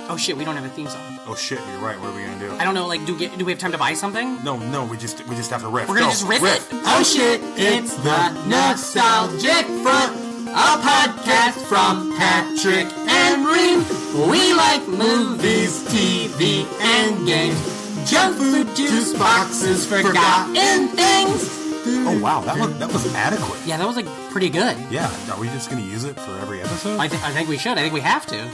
Oh shit, we don't have a theme song. Oh shit, you're right. What are we gonna do? I don't know, like, do we have time to buy something? No, we just have to riff. We're gonna just riff it? Oh shit, it's the Nostalgic Front, a podcast from Patrick and Ream. We like movies, TV, and games, junk food, juice boxes, forgotten things. Oh wow, that was adequate. Yeah, that was, like, pretty good. Yeah, are we just gonna use it for every episode? I think we should. I think we have to.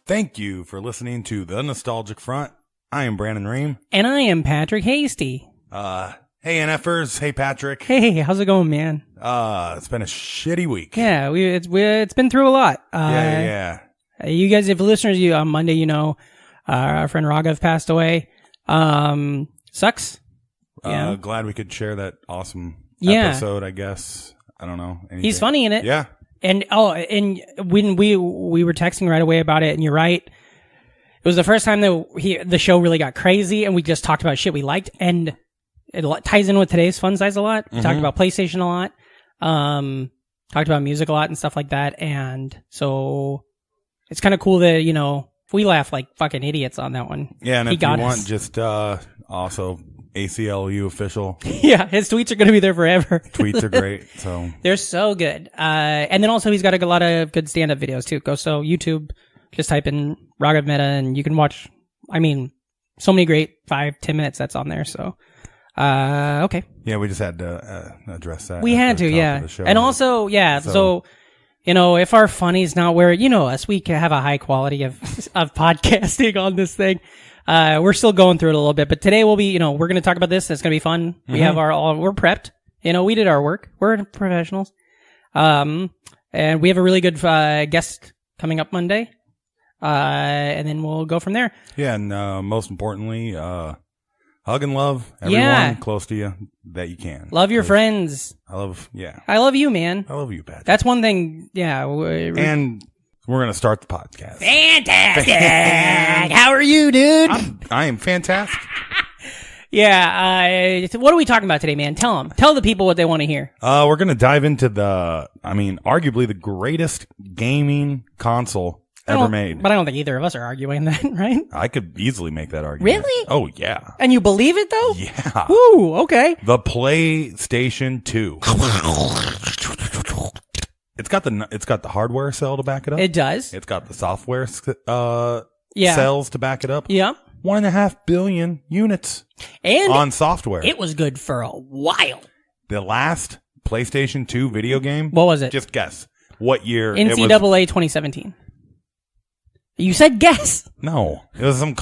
Thank you for listening to The Nostalgic Front. I am Brandon Ream. And I am Patrick Hasty. Hey NFers. Hey Patrick. Hey, how's it going, man? It's been a shitty week. Yeah, it's been through a lot. Yeah. You guys, if listeners, on Monday, our friend Raghav passed away. Sucks. Yeah. Glad we could share that awesome episode, I guess. I don't know. Anything. He's funny in it. Yeah. And when we were texting right away about it, and you're right, it was the first time that the show really got crazy, and we just talked about shit we liked, and it ties in with today's fun size a lot. We talked about PlayStation a lot, talked about music a lot and stuff like that, and so it's kind of cool that we laugh like fucking idiots on that one. Yeah, and if you want, just also ACLU official. Yeah, his tweets are going to be there forever. Tweets are great. So they're so good. And then also he's got a lot of good stand-up videos too. Go so YouTube, just type in Raghav Mehta and you can watch, so many great 5-10 minutes that's on there. So, okay. Yeah, we just had to address that. We had to, yeah. And also, yeah, so if our funny's not where, us, we can have a high quality of podcasting on this thing. We're still going through it a little bit, but today we'll be, we're going to talk about this. It's going to be fun. We have we're prepped. We did our work. We're professionals. And we have a really good, guest coming up Monday. And then we'll go from there. Yeah. And, most importantly, hug and love everyone close to you that you can. Love your friends. I love you, man. I love you, Pat. That's one thing. Yeah. And we're going to start the podcast. Fantastic. How are you, dude? I am fantastic. Yeah. What are we talking about today, man? Tell them. Tell the people what they want to hear. We're going to dive into arguably the greatest gaming console ever made. But I don't think either of us are arguing that, right? I could easily make that argument. Really? Oh, yeah. And you believe it, though? Yeah. Woo, okay. The PlayStation 2. It's got the hardware cell to back it up. It does. It's got the software cells to back it up. Yeah. 1.5 billion units on software. It was good for a while. The last PlayStation 2 video game. What was it? Just guess what year. NCAA 2017. You said guess. No, it was some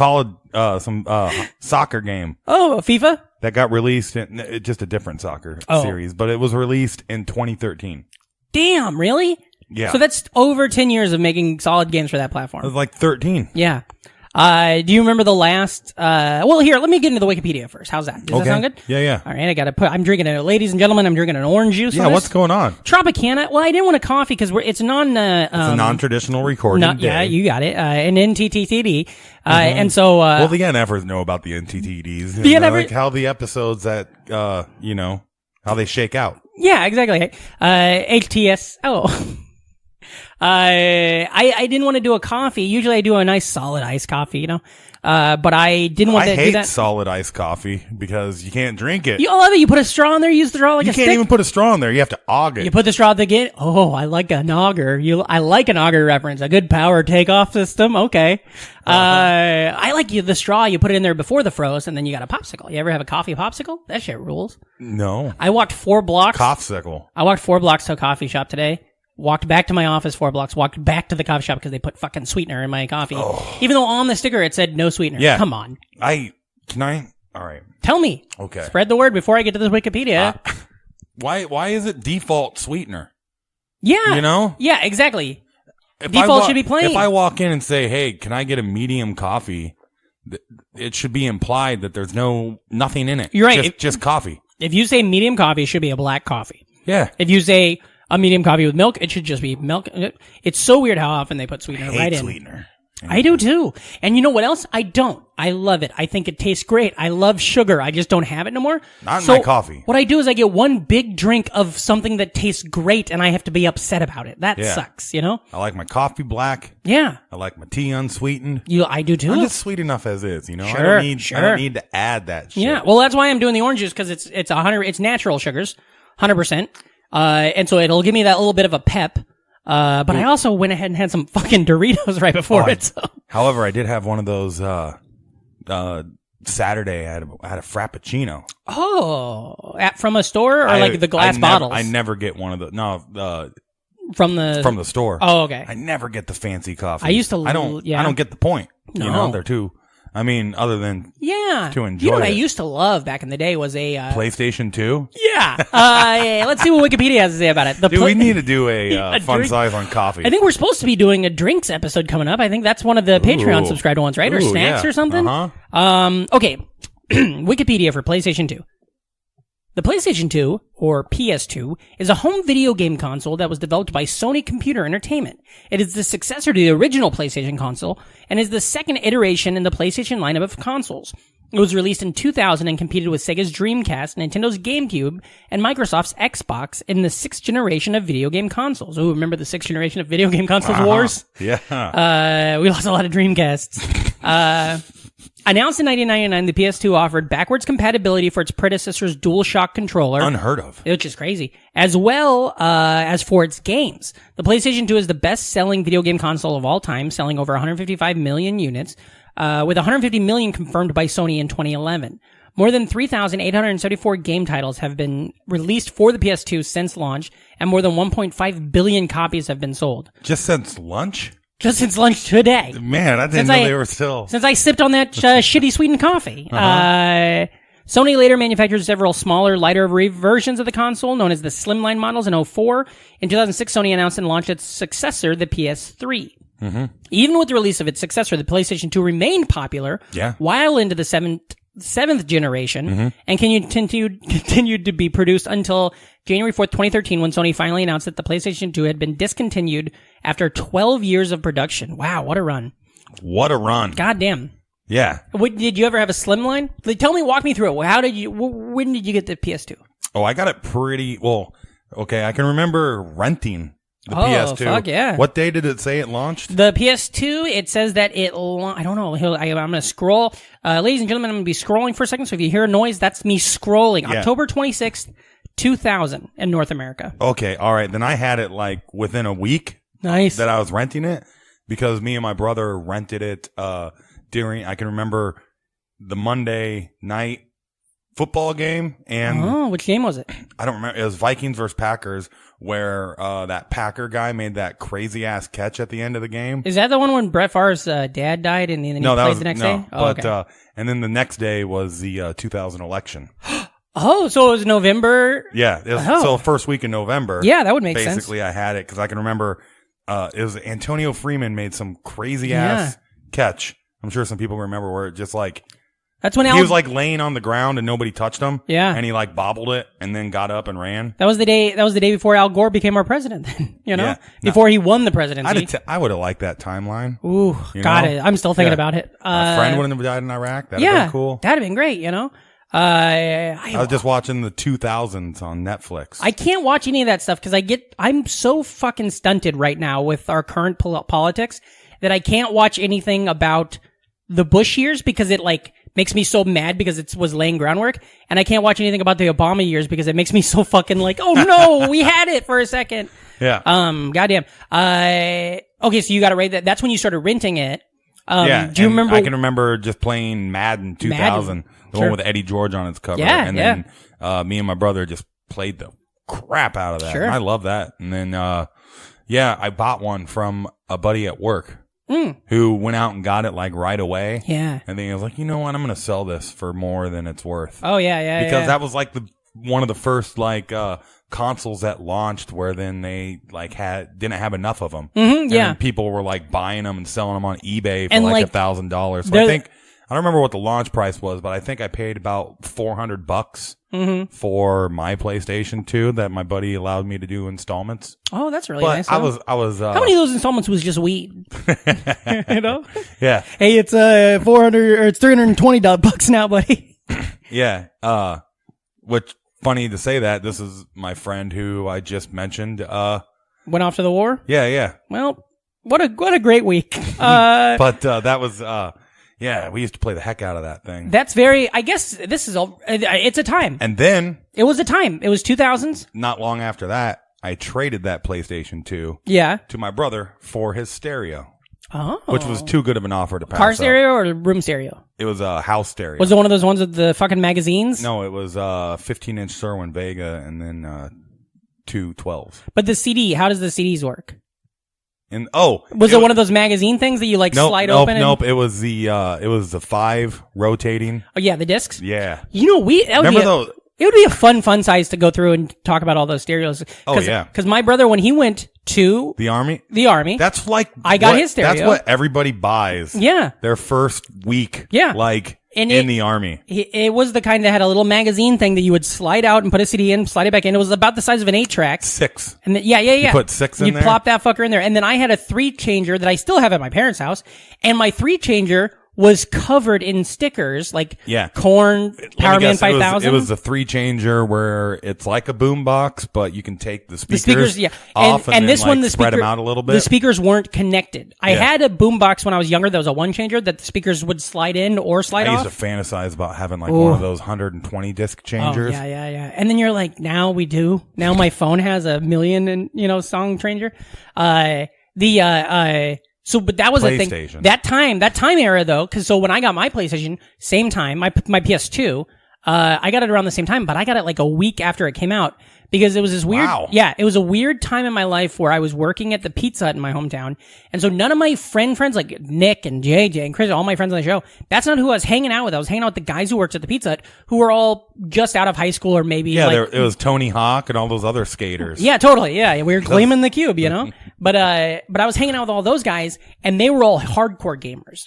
soccer game. Oh, FIFA? That got released in just a different soccer series, but it was released in 2013. Damn, really? Yeah. So that's over 10 years of making solid games for that platform. It was like 13. Yeah. Do you remember the last, well, here, let me get into the Wikipedia first. How's that? Does that sound good? Yeah. All right, I'm drinking ladies and gentlemen, I'm drinking an orange juice. Yeah, what's going on? Tropicana. Well, I didn't want a coffee because it's it's a non-traditional recording day. Yeah, you got it. An NTTD. And so, well, the NFers know about the NTTDs. Like how the episodes that, how they shake out. Yeah, exactly. HTS. Oh. I didn't want to do a coffee. Usually I do a nice solid iced coffee, but I didn't want to do that. I hate solid iced coffee because you can't drink it. You love it. You put a straw in there, use the straw like a stick. You can't even put a straw in there. You have to aug it. You put the straw again. Oh, I like an auger. I like an auger reference. A good power takeoff system. Okay. I like the straw. You put it in there before the froze and then you got a popsicle. You ever have a coffee popsicle? That shit rules. No. I walked 4 blocks. Popsicle. I walked 4 blocks to a coffee shop today. Walked back to my office 4 blocks, walked back to the coffee shop because they put fucking sweetener in my coffee. Oh. Even though on the sticker it said no sweetener. Yeah. Come on. All right. Tell me. Okay. Spread the word before I get to this Wikipedia. Why is it default sweetener? Yeah. Yeah, exactly. If default should be plain. If I walk in and say, hey, can I get a medium coffee? It should be implied that there's nothing in it. You're right. Just coffee. If you say medium coffee, it should be a black coffee. Yeah. If you say a medium coffee with milk, it should just be milk. It's so weird how often they put sweetener right in. Sweetener. I do too. And you know what else? I don't. I love it. I think it tastes great. I love sugar. I just don't have it no more. Not in my coffee. What I do is I get one big drink of something that tastes great and I have to be upset about it. That sucks, you know? I like my coffee black. Yeah. I like my tea unsweetened. I do too. I'm just sweet enough as is, you know? Sure, I don't need to add that shit. Yeah. Well, that's why I'm doing the orange juice because it's natural sugars, 100%. And so it'll give me that little bit of a pep. But I also went ahead and had some fucking Doritos right before it. So. However, I did have one of those, Saturday. I had a Frappuccino. Oh, from a store or like the glass bottles? I never get one of the, no, from the store. Oh, okay. I never get the fancy coffee. I used to, I don't get the point. No. You know, they're too, I mean, other than to enjoy You know what it. I used to love back in the day was a PlayStation 2? Yeah. Let's see what Wikipedia has to say about it. Dude, we need to do a fun size on coffee. I think we're supposed to be doing a drinks episode coming up. I think that's one of the Patreon subscribed ones, right? Or snacks or something. Okay. Wikipedia for PlayStation 2. The PlayStation 2, or PS2, is a home video game console that was developed by Sony Computer Entertainment. It is the successor to the original PlayStation console and is the second iteration in the PlayStation lineup of consoles. It was released in 2000 and competed with Sega's Dreamcast, Nintendo's GameCube, and Microsoft's Xbox in the sixth generation of video game consoles. Oh, remember the sixth generation of video game consoles wars? Yeah. We lost a lot of Dreamcasts. Announced in 1999, the PS2 offered backwards compatibility for its predecessor's DualShock controller. Unheard of. Which is crazy. As well as for its games. The PlayStation 2 is the best-selling video game console of all time, selling over 155 million units, with 150 million confirmed by Sony in 2011. More than 3,874 game titles have been released for the PS2 since launch, and more than 1.5 billion copies have been sold. Just since lunch? Just since lunch today. Man, I didn't know they were still. Since I sipped on that shitty sweetened coffee. Sony later manufactured several smaller, lighter versions of the console, known as the Slimline models in 2004. In 2006, Sony announced and launched its successor, the PS3. Mm-hmm. Even with the release of its successor, the PlayStation 2 remained popular while into the seventh generation and continued to be produced until January 4th, 2013, when Sony finally announced that the PlayStation 2 had been discontinued after 12 years of production. Wow, what a run. What a run. God damn. Yeah. Did you ever have a Slimline? Walk me through it. When did you get the PS2? Oh, I got it pretty, well, okay, I can remember renting the PS2. Fuck yeah. What day did it say it launched? The PS2, it says that I don't know. I'm going to scroll. Ladies and gentlemen, I'm going to be scrolling for a second, so if you hear a noise, that's me scrolling. Yeah. October 26th, 2000 in North America. Okay, all right. Then I had it like within a week. Nice. That I was renting it because me and my brother rented it during, I can remember the Monday night football game. And which game was it? I don't remember. It was Vikings versus Packers, where that Packer guy made that crazy ass catch at the end of the game. Is that the one when Brett Favre's dad died and then he played the next day? Okay. And then the next day was the 2000 election. Oh, so it was November? Yeah. So first week in November. Yeah, that would make sense. Basically, I had it because I can remember it was Antonio Freeman made some crazy ass catch. I'm sure some people remember where it just like that's when he was like laying on the ground and nobody touched him. Yeah, and he like bobbled it and then got up and ran. That was the day before Al Gore became our president. Before he won the presidency. I would have liked that timeline. Ooh, got it. I'm still thinking about it. My friend wouldn't have died in Iraq. That'd have been cool. That'd have been great. I was just watching the 2000s on Netflix. I can't watch any of that stuff because I'm so fucking stunted right now with our current politics that I can't watch anything about the Bush years because it like makes me so mad because it was laying groundwork, and I can't watch anything about the Obama years because it makes me so fucking like, oh no, we had it for a second. Yeah. Goddamn. Okay, so you got to rate that. That's when you started renting it. Do you remember? I can remember just playing Madden 2000, the one with Eddie George on its cover. Yeah, and then me and my brother just played the crap out of that. Sure. And I love that. And then, I bought one from a buddy at work who went out and got it like right away. Yeah. And then he was like, you know what? I'm going to sell this for more than it's worth. Oh, yeah. Because that was like one of the first like, consoles that launched where then they like didn't have enough of them. Mm-hmm, yeah. And people were like buying them and selling them on eBay for like $1,000. So I don't remember what the launch price was, but I think I paid about $400 for my PlayStation 2 that my buddy allowed me to do installments. Oh, that's really but nice. I was how many of those installments was just weed? You know? Yeah. Hey, it's $400 or it's $320 now, buddy. Yeah. Which funny to say that this is my friend who I just mentioned. Went off to the war. Yeah. Well, what a great week. But that was yeah, we used to play the heck out of that thing. That's very. I guess this is all. It's a time. And then it was a time. It was 2000s. Not long after that, I traded that PlayStation 2. Yeah. To my brother for his stereo. Oh. Which was too good of an offer to pass Car up. stereo or room stereo? It was a house stereo. Was it one of those ones with the fucking magazines? No, it was 15-inch Sherwin Vega and then 2 12s. But the CD, how does the CDs work? And was it one of those magazine things that you slide open? Nope. It was the 5 rotating. Oh yeah, the discs. Yeah. You know, remember those? It would be a fun size to go through and talk about all those stereos. Oh yeah. Because my brother, when he went to the army, that's like I got his stereo. That's what everybody buys. Yeah. Their first week. Yeah. In the army. It was the kind that had a little magazine thing that you would slide out and put a CD in, slide it back in. It was about the size of an 8-track. 6. And yeah. You put 6 in there? You plop that fucker in there. And then I had a 3-changer that I still have at my parents' house. And my 3-changer was covered in stickers like Korn, Power Man 5000. It was the 3-changer where it's like a boombox, but you can take the speakers off and this one, spread them out a little bit. The speakers weren't connected. I had a boombox when I was younger that was a 1-changer that the speakers would slide in or slide off. I used to fantasize about having one of those 120 disc changers. Oh, yeah. And then you're like, now we do. Now my phone has a million and, song changer. But that was a thing. That time era though, because when I got my PlayStation, same time, my PS2, I got it around the same time, but I got it like a week after it came out because it was this weird, it was a weird time in my life where I was working at the Pizza Hut in my hometown. And so none of my friends like Nick and JJ and Chris, all my friends on the show, that's not who I was hanging out with. I was hanging out with the guys who worked at the Pizza Hut who were all just out of high school or maybe it was Tony Hawk and all those other skaters. Yeah, totally. Yeah. We were gleaming the cube, But I was hanging out with all those guys and they were all hardcore gamers.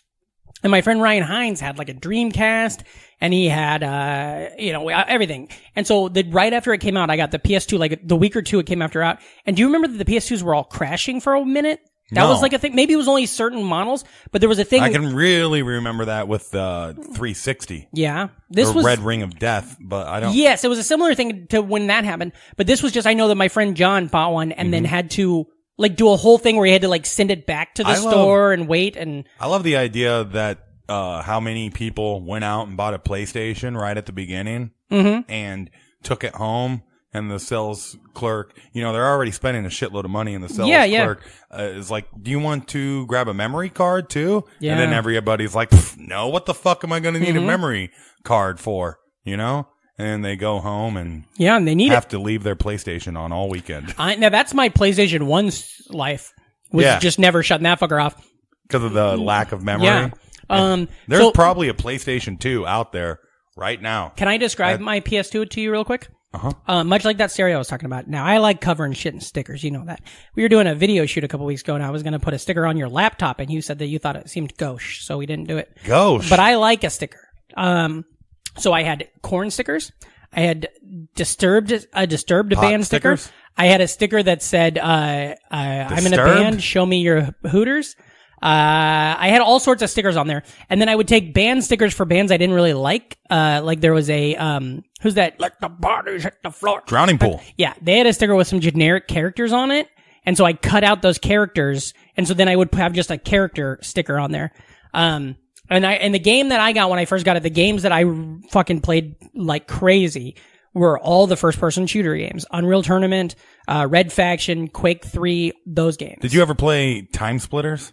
And my friend Ryan Hines had like a Dreamcast and he had, everything. And so right after it came out, I got the PS2, like the week or two it came after out. And do you remember that the PS2s were all crashing for a minute? That was like a thing. Maybe it was only certain models, but there was a thing. I can really remember that with the 360. Yeah. This was Red Ring of Death, but I don't. Yes, it was a similar thing to when that happened. But this was just, I know that my friend John bought one and then had to do a whole thing where he had to send it back to the store and wait. And I love the idea that how many people went out and bought a PlayStation right at the beginning and took it home. And the sales clerk, they're already spending a shitload of money, and the sales clerk is like, "Do you want to grab a memory card too?" Yeah. And then everybody's like, "No, what the fuck am I going to need a memory card for?" And they go home and they have to leave their PlayStation on all weekend. Now that's my PlayStation 1's life. Was just never shutting that fucker off because of the lack of memory. Yeah. There's probably a PlayStation 2 out there right now. Can I describe my PS2 to you real quick? Much like that stereo I was talking about. Now, I like covering shit in stickers. You know that. We were doing a video shoot a couple weeks ago, and I was going to put a sticker on your laptop, and you said that you thought it seemed gauche, so we didn't do it. Gauche? But I like a sticker. So I had Korn stickers. I had Disturbed band sticker. I had a sticker that said, I'm in a band, show me your Hooters. I had all sorts of stickers on there. And then I would take band stickers for bands I didn't really like. Like there was a, who's that? Let the bodies hit the floor. Drowning Pool. Yeah. They had a sticker with some generic characters on it. And so I cut out those characters. And so then I would have just a character sticker on there. And the game that I got when I first got it, the games that I fucking played like crazy were all the first person shooter games. Unreal Tournament, Red Faction, Quake 3, those games. Did you ever play Time Splitters?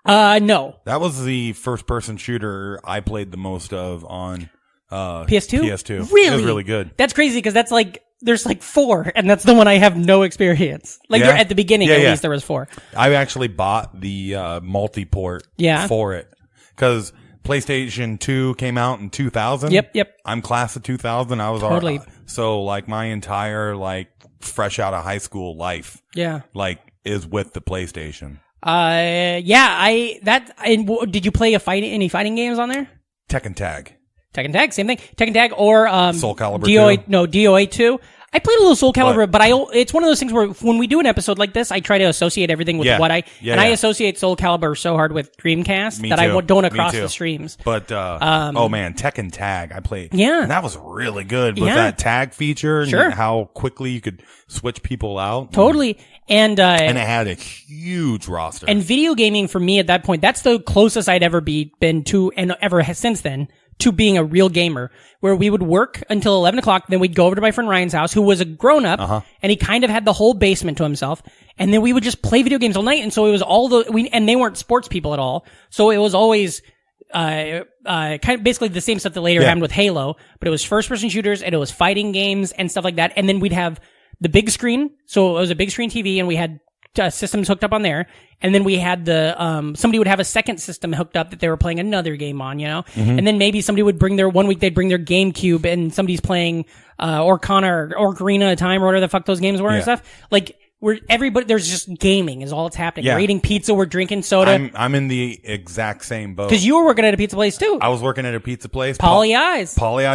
No. That was the first person shooter I played the most of on PS2? PS2. Really? It was really good. That's crazy because that's like there's like 4 and that's the one I have no experience. Like at the beginning at least there was 4. I actually bought the multi-port for it cuz PlayStation 2 came out in 2000. Yep. I'm class of 2000. I was totally. So like my entire like fresh out of high school life like is with the PlayStation. Did you play any fighting games on there? Tekken Tag, same thing. Tekken Tag or Soul Calibur DOA 2. I played a little Soul Calibur, but it's one of those things where when we do an episode like this, I try to associate everything with I associate Soul Calibur so hard with Dreamcast that I don't across the streams. But, oh man, Tekken Tag, I played. Yeah. And that was really good with that tag feature and how quickly you could switch people out. Totally. And it had a huge roster. And video gaming for me at that point, that's the closest I'd ever been to, and ever since then, to being a real gamer, where we would work until 11 o'clock, then we'd go over to my friend Ryan's house, who was a grown-up, and he kind of had the whole basement to himself, and then we would just play video games all night, and so it was and they weren't sports people at all, so it was always, kind of basically the same stuff that later happened with Halo, but it was first-person shooters, and it was fighting games, and stuff like that, and then we'd have the big screen, so it was a big screen TV, and we had systems hooked up on there, and then we had somebody would have a second system hooked up that they were playing another game on, and then maybe somebody would bring one week they'd bring their GameCube and somebody's playing Orcana or Ocarina of Time or whatever the fuck those games were and stuff. Like there's just gaming is all that's happening. We're eating pizza, we're drinking soda. I'm in the exact same boat. Because you were working at a pizza place too. I was working at a pizza place. Polly Eyes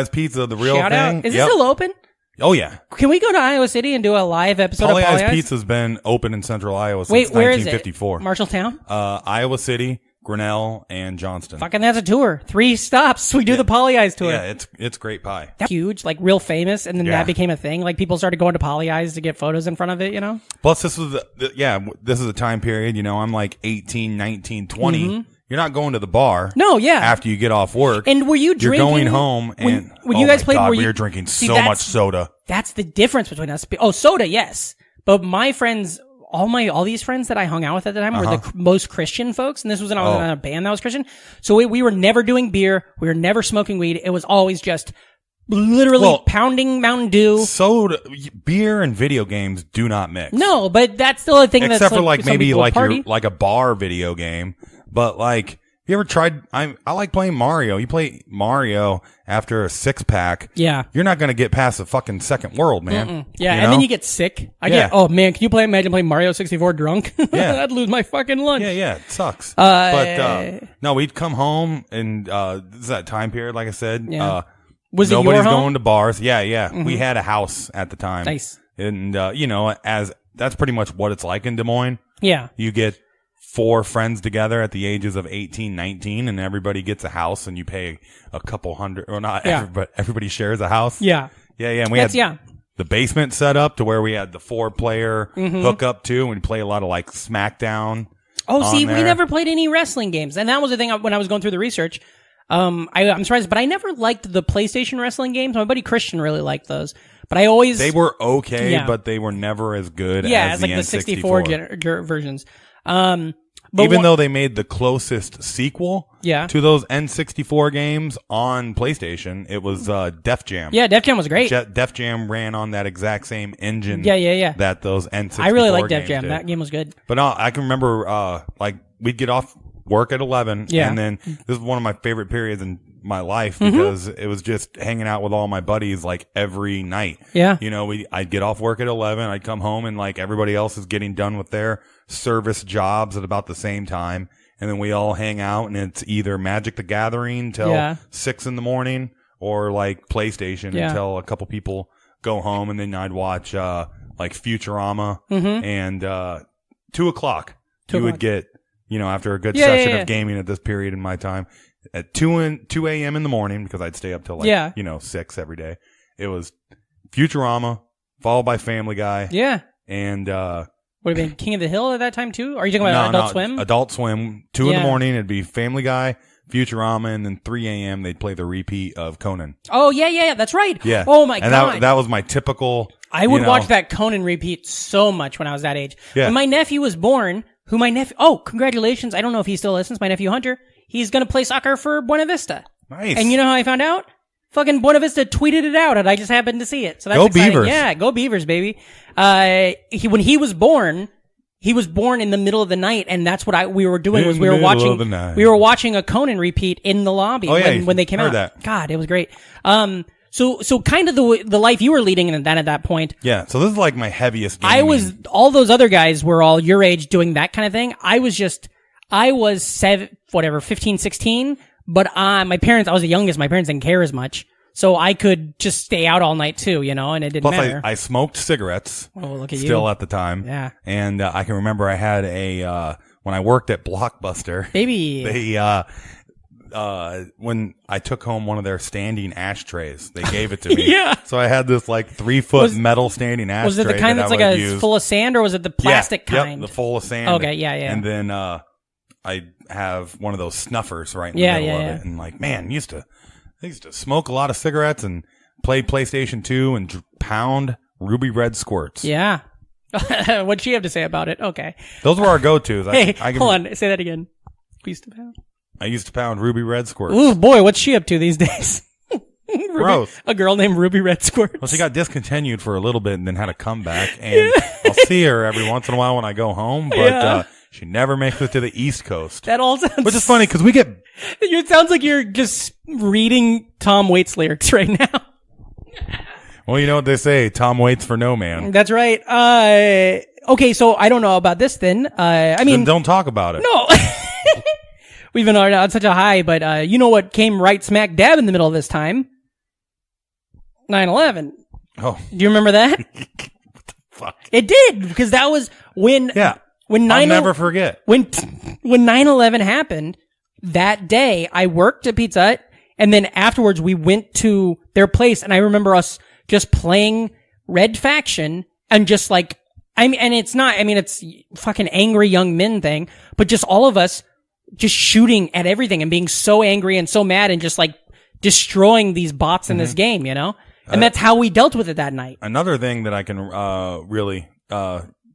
Pizza, the real Shout thing. Out. Is it still open? Oh, yeah. Can we go to Iowa City and do a live episode Polly of Polly Eyes Eyes? Pizza's been open in central Iowa since Wait, where 1954. Is it? Marshalltown? Iowa City, Grinnell, and Johnston. Fucking that's a tour. 3 stops. We do the Polly Eyes tour. Yeah, it's great pie. That's huge, like real famous, and then that became a thing. Like people started going to Polly Eyes to get photos in front of it, Plus, this was this is a time period, I'm like 18, 19, 20. You're not going to the bar. No, yeah. After you get off work. And were you drinking? You're going home and when you guys played, we were drinking so much soda. That's the difference between us. Oh, soda, yes. But my friends, all these friends that I hung out with at the time were the most Christian folks, and this was when I was in a band that was Christian. So we were never doing beer. We were never smoking weed. It was always just literally pounding Mountain Dew. Soda, beer, and video games do not mix. No, but that's still a thing. Except for maybe like a bar video game. But like, you ever tried? I like playing Mario. You play Mario after a 6-pack. Yeah, you're not gonna get past the fucking second world, man. Yeah, and then you get sick. Oh man, can you imagine playing Mario 64 drunk? Yeah, I'd lose my fucking lunch. Yeah, it sucks. But no, we'd come home and this is that time period, like I said. Yeah. Was nobody's it your home? going to bars. Yeah. We had a house at the time. Nice. And as that's pretty much what it's like in Des Moines. Yeah. You get 4 friends together at the ages of 18, 19, and everybody gets a house, and you pay a couple hundred, or not everybody shares a house. Yeah. And we had the basement set up to where we had the 4-player hookup too, and we play a lot of like SmackDown. Oh, see, we never played any wrestling games, and that was the thing when I was going through the research. I'm surprised, but I never liked the PlayStation wrestling games. My buddy Christian really liked those. But they were okay, but they were never as good as the like N64. the 64 versions. Even though they made the closest sequel to those N64 games on PlayStation, it was Def Jam. Yeah, Def Jam was great. Def Jam ran on that exact same engine that those N64 I really liked Def Jam. Did. That game was good. But no, I can remember we'd get off work at 11, and then this is one of my favorite periods in my life because it was just hanging out with all my buddies like every night. Yeah. I'd get off work at 11, I'd come home and like everybody else is getting done with their service jobs at about the same time, and then we all hang out, and it's either Magic the Gathering till 6 in the morning or like PlayStation until a couple people go home, and then I'd watch like Futurama and 2 o'clock. You would get after a good session of gaming at this period in my time, at 2 a.m. in the morning, because I'd stay up till 6 every day. It was Futurama, followed by Family Guy. Yeah. And, would have been King of the Hill at that time too? Or are you talking about Adult Swim? Adult Swim. 2 in the morning, it'd be Family Guy, Futurama, and then 3 a.m. they'd play the repeat of Conan. Oh, yeah, that's right. Yeah. Oh my God. And that was my typical. I would watch that Conan repeat so much when I was that age. Yeah. When my nephew was born, congratulations. I don't know if he still listens. My nephew Hunter, he's going to play soccer for Buena Vista. Nice. And you know how I found out? Fucking Buena Vista tweeted it out, and I just happened to see it. So that's go exciting. Beavers. Yeah, go Beavers, baby. When he was born in the middle of the night, and that's what we were doing. We were watching a Conan repeat in the lobby when they came out. That. God, it was great. So kind of the life you were leading at that point. Yeah. So this is like my heaviest gaming. All those other guys were all your age doing that kind of thing. I was 15, 16, but I was the youngest. My parents didn't care as much. So I could just stay out all night too, and it didn't Plus, matter. I smoked cigarettes. Oh, look at still you. at the time. Yeah. And I can remember I had when I worked at Blockbuster. Baby. They when I took home one of their standing ashtrays, they gave it to me. Yeah. So I had this like 3-foot metal standing ashtray. Was it the kind that's like full of sand, or was it the plastic kind? Yep, the full of sand. Okay, yeah. And then I have one of those snuffers right in the middle of it. And like, man, I used to smoke a lot of cigarettes and play PlayStation 2 and pound Ruby Red Squirts. Yeah. What'd she have to say about it? Okay. Those were our go-tos. Hold on. Say that again. I used to pound Ruby Red Squirts. Ooh, boy, what's she up to these days? Gross. A girl named Ruby Red Squirts. Well, she got discontinued for a little bit and then had a comeback. And I'll see her every once in a while when I go home, but she never makes it to the East Coast. That all sounds... Which is funny because we get... It sounds like you're just reading Tom Waits lyrics right now. Well, you know what they say, Tom waits for no man. That's right. Okay, so I don't know about this then. Then don't talk about it. No. We've been on such a high, but you know what came right smack dab in the middle of this time? 9/11. Oh. Do you remember that? What the fuck? It did, because that was when... Yeah. I'll never forget. When 9/11 happened, that day I worked at Pizza Hut, and then afterwards we went to their place, and I remember us just playing Red Faction, and just like, it's fucking angry young men thing, but just all of us just shooting at everything and being so angry and so mad and just like destroying these bots in this game, And that's how we dealt with it that night. Another thing that I can really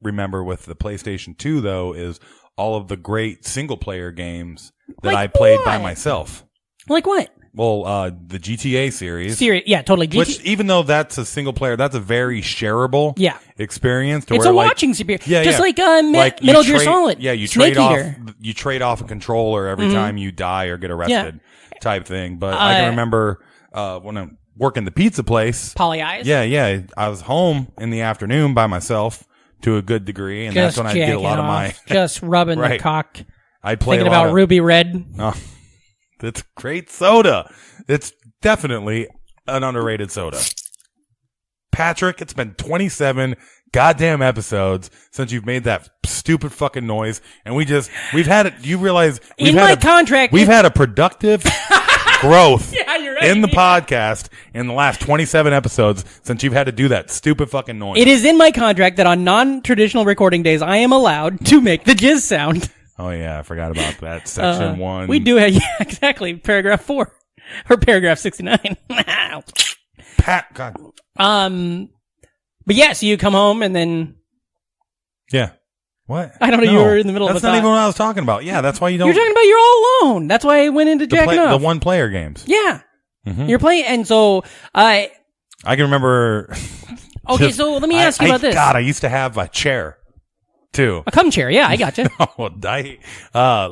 remember with the PlayStation 2, though, is all of the great single-player games that I played by myself. Like what? Well, the GTA series. Yeah, totally. Which, even though that's a single-player, that's a very shareable experience. It's a watching experience. Just like Metal Gear Solid. Yeah, you Snake trade off a controller every time you die or get arrested type thing. But I can remember when I'm working the pizza place. Poly Eyes? Yeah. I was home in the afternoon by myself to a good degree, and that's when I get a lot of my... Just rubbing the cock. I play thinking about Ruby Red. Oh, that's great soda. It's definitely an underrated soda. Patrick, it's been 27 goddamn episodes since you've made that stupid fucking noise, and we've had it. You realize we've had a productive growth in the podcast in the last 27 episodes since you've had to do that stupid fucking noise. It is in my contract that on non-traditional recording days, I am allowed to make the jizz sound. Oh yeah, I forgot about that. Section 1. We do have, exactly. Paragraph 4 or paragraph 69. God. But yeah, so you come home and then... Yeah. What? I don't know. You were in the middle of a That's not even what I was talking about. Yeah, that's why you don't... You're talking about you're all alone. That's why I went into jacking off. The one-player games. Yeah. Mm-hmm. You're playing... And so, I can remember... Okay, so let me ask you about this. God, I used to have a chair, too. A cum chair. Yeah, I got you. I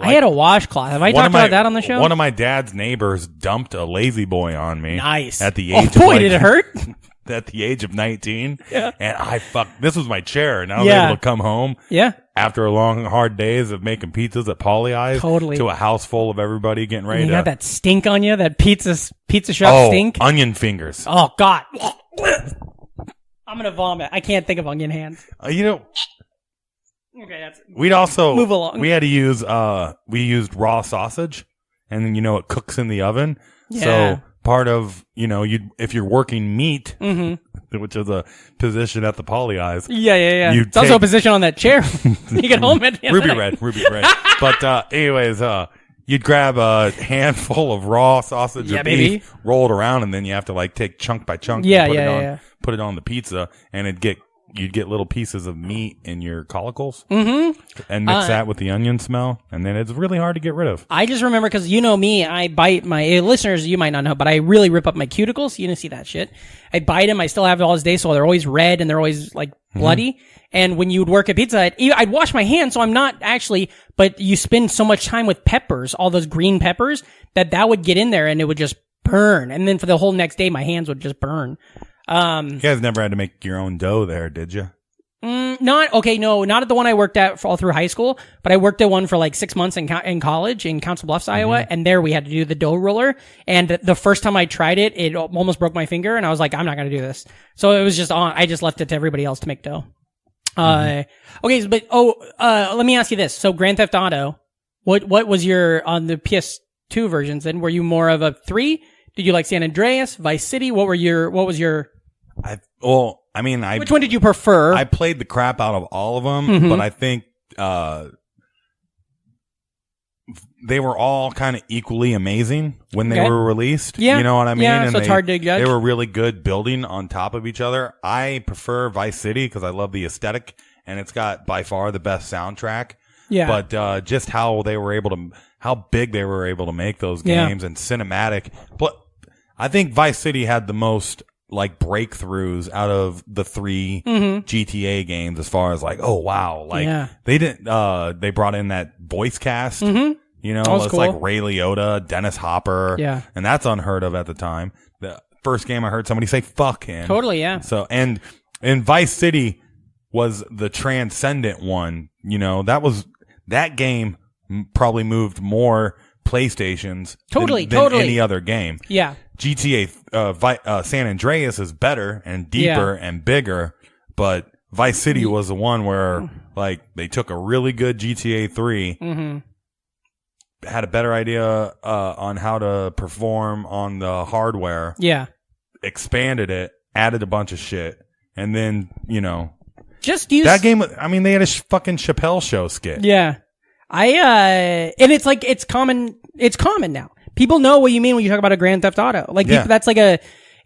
had a washcloth. Have I talked about that on the show? One of my dad's neighbors dumped a lazy boy on me. Nice. At the age of... boy, did it hurt? At the age of 19. Yeah. And this was my chair, and I was able to come home. Yeah. After a long, hard days of making pizzas at Polly Eyes. Totally. To a house full of everybody getting ready to... You got that stink on you? That pizza shop stink? Onion fingers. Oh, God. I'm going to vomit. I can't think of onion hands. Okay, that's... We'd also... Move along. We had to use... we used raw sausage, and then, it cooks in the oven. Yeah. So... Part of, if you're working meat, which is a position at the Polly Eyes. Yeah. It's also a position on that chair. You get home at the end Ruby Red. But, anyways, you'd grab a handful of raw sausage or beef, roll it around, and then you have to, take chunk by chunk and put it on the pizza, and you'd get little pieces of meat in your collicles and mix that with the onion smell, and then it's really hard to get rid of. I just remember because me, I bite my listeners. You might not know, but I really rip up my cuticles. You didn't see that shit. I bite them. I still have it all this day, so they're always red and they're always bloody. And when you would work at Pizza Hut, I'd wash my hands, so I'm not actually. But you spend so much time with peppers, all those green peppers, that would get in there and it would just burn. And then for the whole next day, my hands would just burn. You guys never had to make your own dough there, did you? Not at the one I worked at all through high school, but I worked at one for like 6 months in college in Council Bluffs, Iowa, and there we had to do the dough roller. And the first time I tried it, it almost broke my finger, and I was like, I'm not gonna do this. So it was just I just left it to everybody else to make dough. Okay, but let me ask you this: so Grand Theft Auto, what was your on the PS2 versions? Then were you more of a 3? Did you like San Andreas, Vice City? What was your? Which one did you prefer? I played the crap out of all of them, but I think they were all kind of equally amazing when they were released. Yeah. You know what I mean? Yeah, and so it's hard to judge. They were really good building on top of each other. I prefer Vice City because I love the aesthetic, and it's got by far the best soundtrack. Yeah. But just how big they were able to make those games and cinematic. But I think Vice City had the most like breakthroughs out of the 3 GTA games as far as like, oh wow, like they didn't they brought in that voice cast, you know, it's cool. Like Ray Liotta, Dennis Hopper, and that's unheard of at the time. The first game I heard somebody say fuck him. Totally, yeah. So and Vice City was the transcendent one, you know, that game probably moved more PlayStations than any other game. Yeah. GTA San Andreas is better and deeper and bigger, but Vice City was the one where like they took a really good GTA 3, had a better idea on how to perform on the hardware, expanded it, added a bunch of shit, and then, you know, just use that game. I mean, they had a fucking Chappelle Show skit. Yeah. And it's like, it's common now. People know what you mean when you talk about a Grand Theft Auto. Like, that's like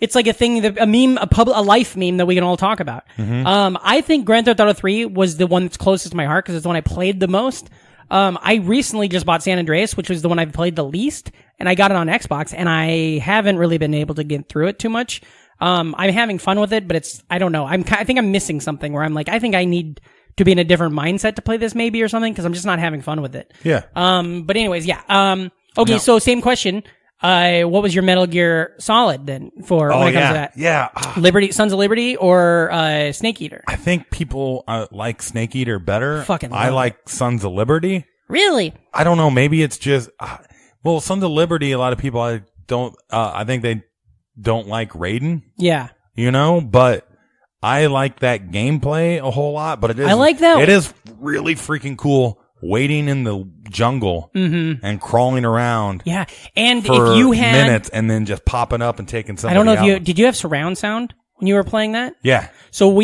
it's like a thing, a meme, a life meme that we can all talk about. I think Grand Theft Auto 3 was the one that's closest to my heart because it's the one I played the most. I recently just bought San Andreas, which was the one I've played the least, and I got it on Xbox, and I haven't really been able to get through it too much. I'm having fun with it, but I don't know. I think I'm missing something where I'm like, I think I need to be in a different mindset to play this maybe or something, because I'm just not having fun with it. Yeah. But anyways, yeah. Okay, so same question. What was your Metal Gear Solid then for when it comes to that? Yeah. Liberty, Sons of Liberty or Snake Eater? I think people like Snake Eater better. I love like Sons of Liberty. Really? I don't know. Maybe it's just Sons of Liberty. A lot of people I think they don't like Raiden. Yeah. You know, but I like that gameplay a whole lot. But I like that. It is really freaking cool. Waiting in the jungle and crawling around. Yeah. And for if you had minutes and then just popping up and taking somebody I don't know out. did you have surround sound when you were playing that? Yeah. So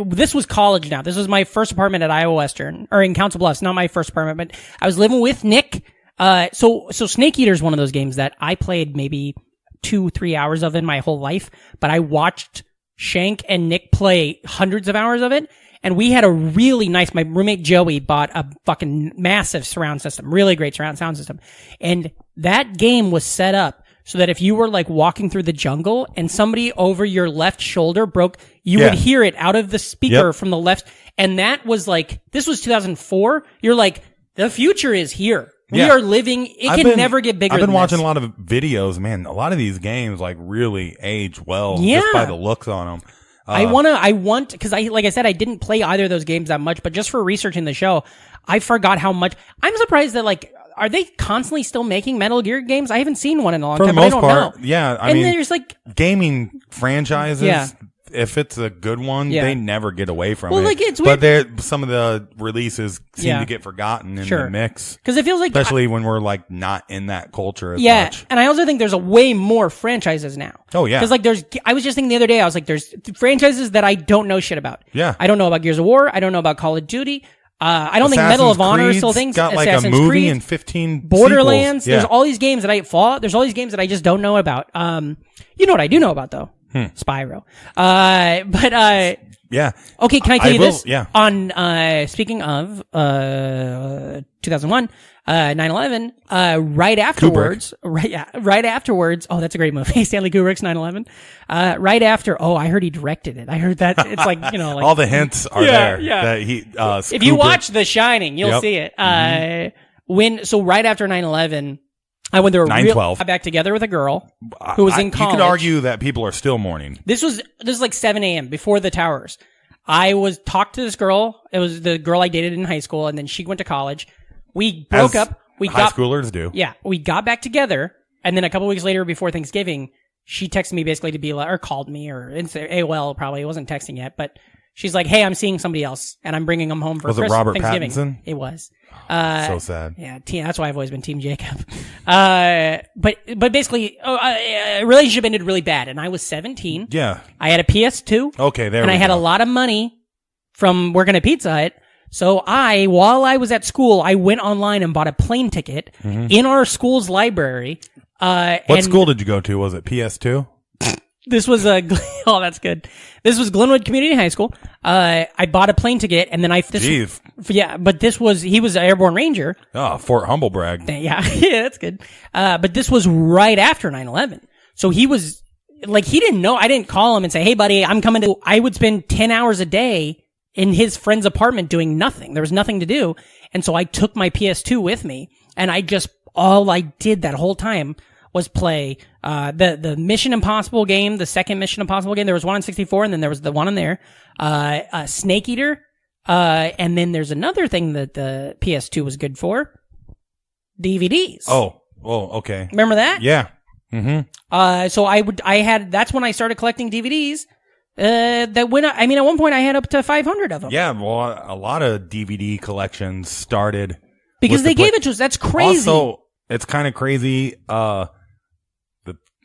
this was college now. This was my first apartment at Iowa Western, or in Council Bluffs, not my first apartment, but I was living with Nick. So Snake Eater is one of those games that I played maybe 2-3 hours of in my whole life, but I watched Shank and Nick play hundreds of hours of it. And we had a really nice, my roommate Joey bought a fucking massive surround system, really great surround sound system. And that game was set up so that if you were like walking through the jungle and somebody over your left shoulder broke, you would hear it out of the speaker from the left. And that was like, this was 2004. You're like, the future is here. We are living, it can never get bigger than this. I've been watching a lot of videos, man. A lot of these games like really age well just by the looks on them. I want, cause like I said, I didn't play either of those games that much, but just for researching the show, I forgot how much. I'm surprised that like, are they constantly still making Metal Gear games? I haven't seen one in a long time. For the most part, yeah. I mean, there's like gaming franchises. If it's a good one, they never get away from it. Like it's weird. But some of the releases seem to get forgotten in the mix. Because it feels like, especially when we're like not in that culture as much. And I also think there's a way more franchises now. Oh yeah. Because like I was just thinking the other day, I was like, there's franchises that I don't know shit about. Yeah. I don't know about Gears of War. I don't know about Call of Duty. I don't think Medal of Honor still things. Got like Assassin's a movie Creed, and 15 Borderlands. Sequels. There's all these games that there's all these games that I just don't know about. You know what I do know about though? Spyro. Yeah. Okay, can I tell you this? Yeah. On, speaking of, 2001, 9/11, right afterwards, right afterwards, oh, that's a great movie. Stanley Kubrick's 9/11. Right after, I heard he directed it. I heard that, it's like, you know, like. All the hints are there. Yeah. That he, if you watch The Shining, you'll see it. So right after 9/11, I went through 9/12. got back together with a girl who was in college. You could argue that people are still mourning. This was like 7 a.m. before the towers. I was talked to this girl. It was the girl I dated in high school, and then she went to college. We broke up. High schoolers do. Yeah, we got back together, and then a couple weeks later, before Thanksgiving, she texted me basically to be like, or called me, or AOL probably. It wasn't texting yet, but she's like, "Hey, I'm seeing somebody else, and I'm bringing them home for Was it Robert Thanksgiving." Pattinson? It was. So sad. Yeah, that's why I've always been Team Jacob. But basically, a relationship ended really bad, and I was 17. Yeah. I had a PS2. Okay, there. And I had a lot of money from working at Pizza Hut. So while I was at school, I went online and bought a plane ticket in our school's library. What school did you go to? Was it PS2? This was oh, that's good. This was Glenwood Community High School. I bought a plane ticket, and then Jeez. Yeah, but he was an airborne ranger. Oh, Fort Humble Brag. Yeah, yeah, that's good. But this was right after 9/11. So he was, like, he didn't know. I didn't call him and say, "Hey buddy, I'm coming to," I would spend 10 hours a day in his friend's apartment doing nothing. There was nothing to do. And so I took my PS2 with me, and all I did that whole time was play the Mission Impossible game, the second Mission Impossible game. There was one on 64, and then there was the one on there. Snake Eater. And then there's another thing that the PS2 was good for. DVDs. Oh, okay. Remember that? Yeah. So that's when I started collecting DVDs. At one point I had up to 500 of them. Yeah, well, a lot of DVD collections started because they gave it to us. That's crazy. Also, it's kind of crazy.